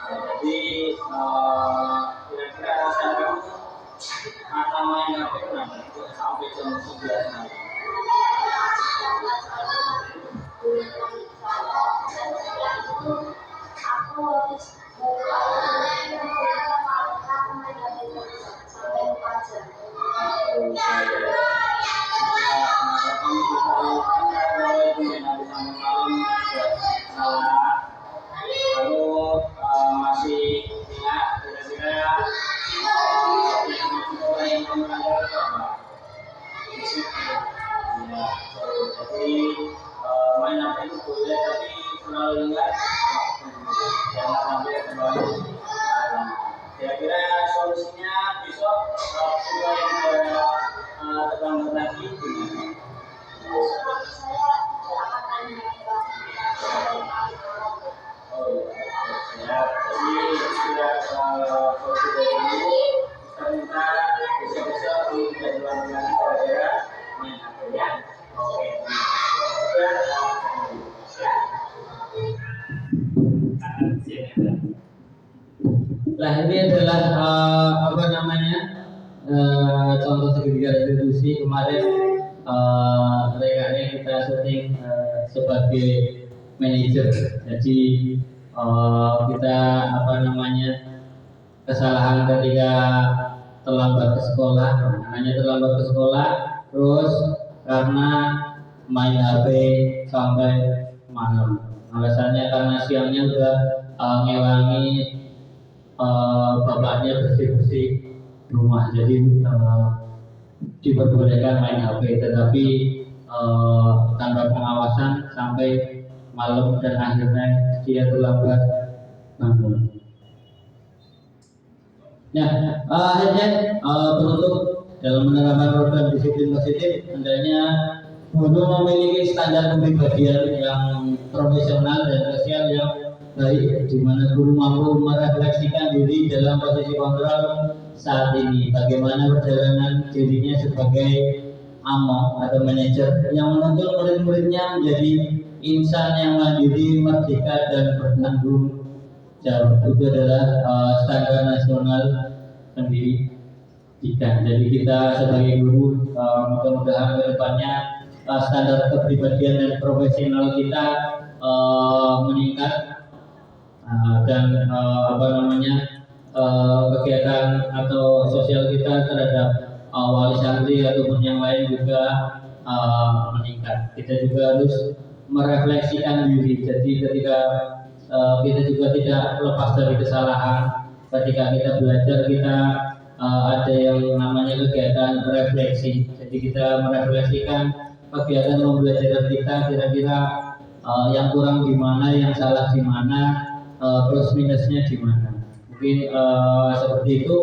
Jadi kira-kira alasan kamu main HP kenapa sampai jam 11 malam? Aku habis sampai 4 jam. Masih ingat kira-kira yang kamu lakukan apa? Jadi main apa itu Nah, ini adalah contoh segitiga restitusi. Kemarin rekannya kita syuting sebagai manajer. Jadi kita kesalahan ketika terlambat ke sekolah, anaknya terlambat ke sekolah, terus karena main HP sampai malam. Alasannya karena siangnya udah ngewangi bapaknya bersih-bersih rumah, jadi diperbolehkan main HP, tetapi tanpa pengawasan sampai malam dan akhirnya dia terlambat bangun. Nah, akhirnya penutup dalam menerapkan program disiplin positif, hendaknya guru memiliki standar kepribadian yang profesional dan sosial yang baik, di mana guru mampu merefleksikan diri dalam posisi kontrol saat ini, bagaimana perjalanan dirinya sebagai among atau manajer yang menuntun murid-muridnya menjadi insan yang mandiri, merdeka dan bertanggung jawab. Itu adalah standar nasional pendidikan. Jadi kita sebagai guru mudah-mudahan kedepannya standar kepribadian dan profesional kita meningkat, dan kegiatan atau sosial kita terhadap wali santri ataupun yang lain juga meningkat. Kita juga harus merefleksikan diri. Jadi ketika kita juga tidak lepas dari kesalahan, ketika kita belajar kita ada yang namanya kegiatan refleksi. Jadi kita merefleksikan kegiatan pembelajaran kita, kira-kira yang kurang di mana, yang salah di mana, plus minusnya di mana. Mungkin seperti itu.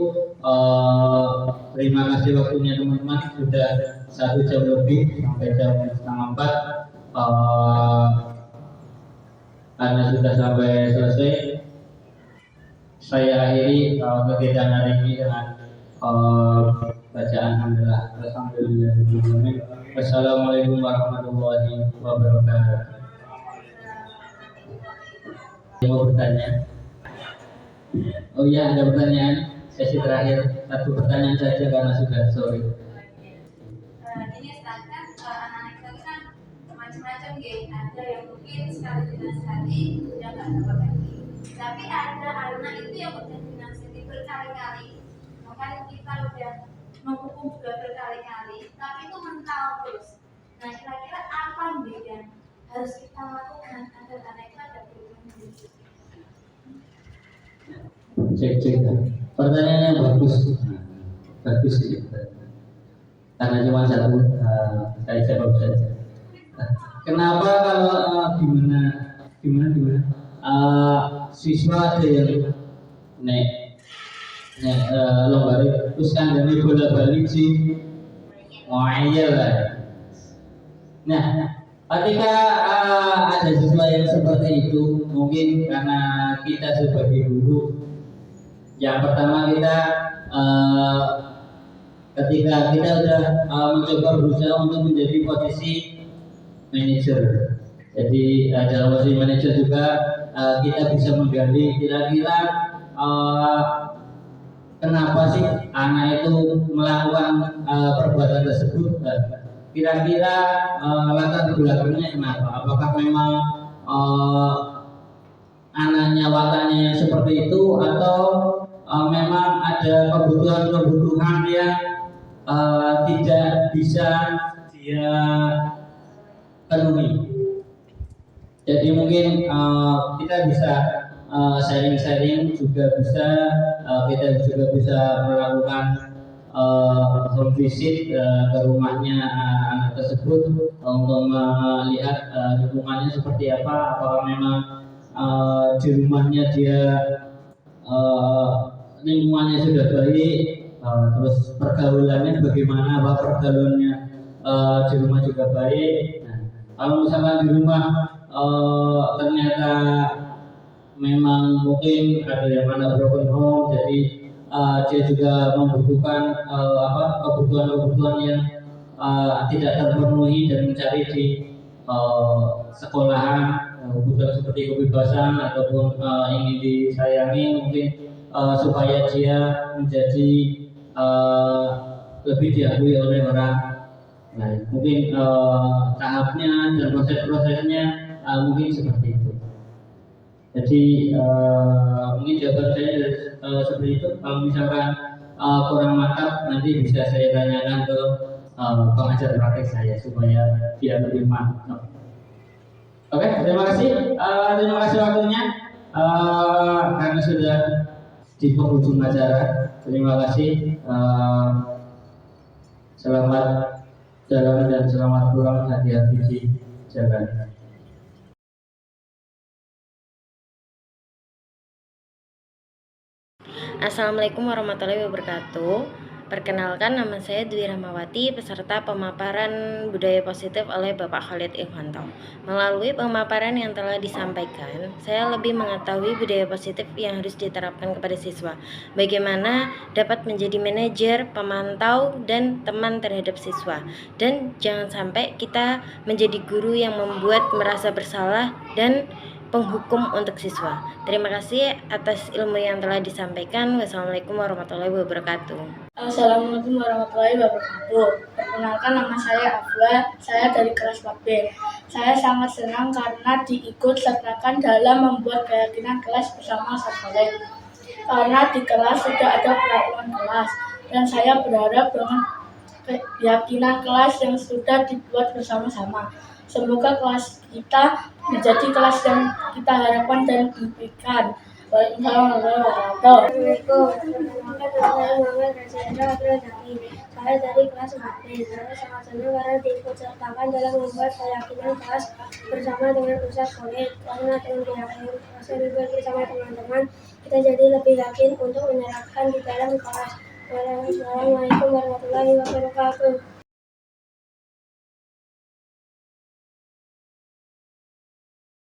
Terima kasih waktunya teman-teman, sudah 1 jam lebih sampai jam 3:30. Karena sudah sampai selesai, saya akhiri kegiatan hari ini dengan bacaan Alhamdulillah. Wassalamualaikum warahmatullahi wabarakatuh. Mau bertanya? Oh iya, ada pertanyaan. Sesi terakhir, 1 pertanyaan saja karena sudah sore. Ini sedangkan anak-anak kita kan macam-macam game. Ada yang mungkin sekali dinasihati udah nggak dapat lagi. Tapi ada anak itu yang udah dinasihati berkali-kali. Makanya kita udah menghukum juga berkali-kali, tapi itu mental terus. Nah, kira-kira apa yang harus kita lakukan agar anak kita ada perubahan diri? Cek. Pertanyaannya bagus ya. Karena cuma 1, saya jawab saja. Kenapa kalau gimana? Siswa ada yang lombari terus kandangnya bola balik sih, ngayal lah. Nah, ketika ada siswa yang seperti itu, mungkin karena kita sebagai guru, yang pertama kita ketika kita sudah mencoba berusaha untuk menjadi posisi manajer. Jadi dalam posisi manajer juga kita bisa menggali kira-kira kenapa sih anak itu melakukan perbuatan tersebut. Kira-kira latar belakangnya kenapa? Apakah memang anaknya wataknya seperti itu, atau memang ada kebutuhan yang tidak bisa dia penuhi. Jadi mungkin kita bisa sharing-sharing juga bisa, kita juga bisa melakukan home visit ke rumahnya anak tersebut untuk melihat lingkungannya seperti apa, apakah memang di rumahnya dia lingkungannya sudah baik, terus pergaulannya bagaimana, apa pergaulannya di rumah juga baik. Nah, kalau misalkan di rumah ternyata memang mungkin ada yang mana broken home, jadi dia juga membutuhkan kebutuhan yang tidak terpenuhi dan mencari di sekolahan. butuh seperti kebebasan ataupun ingin disayangi, mungkin supaya dia menjadi lebih diakui oleh orang lain. Mungkin tahapnya dan proses-prosesnya mungkin seperti itu. Jadi mungkin jawaban saya seperti itu. Kalau misalkan kurang mantap, nanti bisa saya tanyakan ke pengajar praktek saya supaya biar lebih mantap. Oke, terima kasih. Terima kasih waktunya. Karena sudah di penghujung acara. Terima kasih. Selamat jalan dan selamat pulang, hati-hati di jalan. Assalamualaikum warahmatullahi wabarakatuh. Perkenalkan, nama saya Dwi Rahmawati, peserta pemaparan budaya positif oleh Bapak Khalid Ikhwanto. Melalui pemaparan yang telah disampaikan, saya lebih mengetahui budaya positif yang harus diterapkan kepada siswa. Bagaimana dapat menjadi manajer, pemantau, dan teman terhadap siswa. Dan jangan sampai kita menjadi guru yang membuat merasa bersalah dan penghukum untuk siswa. Terima kasih atas ilmu yang telah disampaikan. Wassalamualaikum warahmatullahi wabarakatuh. Assalamualaikum warahmatullahi wabarakatuh. Perkenalkan, nama saya Afwa, saya dari kelas 4B. Saya sangat senang karena diikut sertakan dalam membuat keyakinan kelas bersama Satpol. Karena di kelas sudah ada peraturan kelas, dan saya berharap dengan keyakinan kelas yang sudah dibuat bersama-sama, semoga kelas kita menjadi kelas yang kita harapkan dan impikan. Assalamualaikum. Saya Muhammad Rasyidra Abdul Zaki. Saya dari kelas 4B. Saya sangat senang karena diikutsertakan dalam membuat keyakinan kelas bersama dengan Ustaz Khalid. Karena dengan keyakinan kelas yang dibuat bersama teman-teman, kita jadi lebih yakin untuk menerapkan di dalam kelas. Wassalamualaikum warahmatullahi wabarakatuh.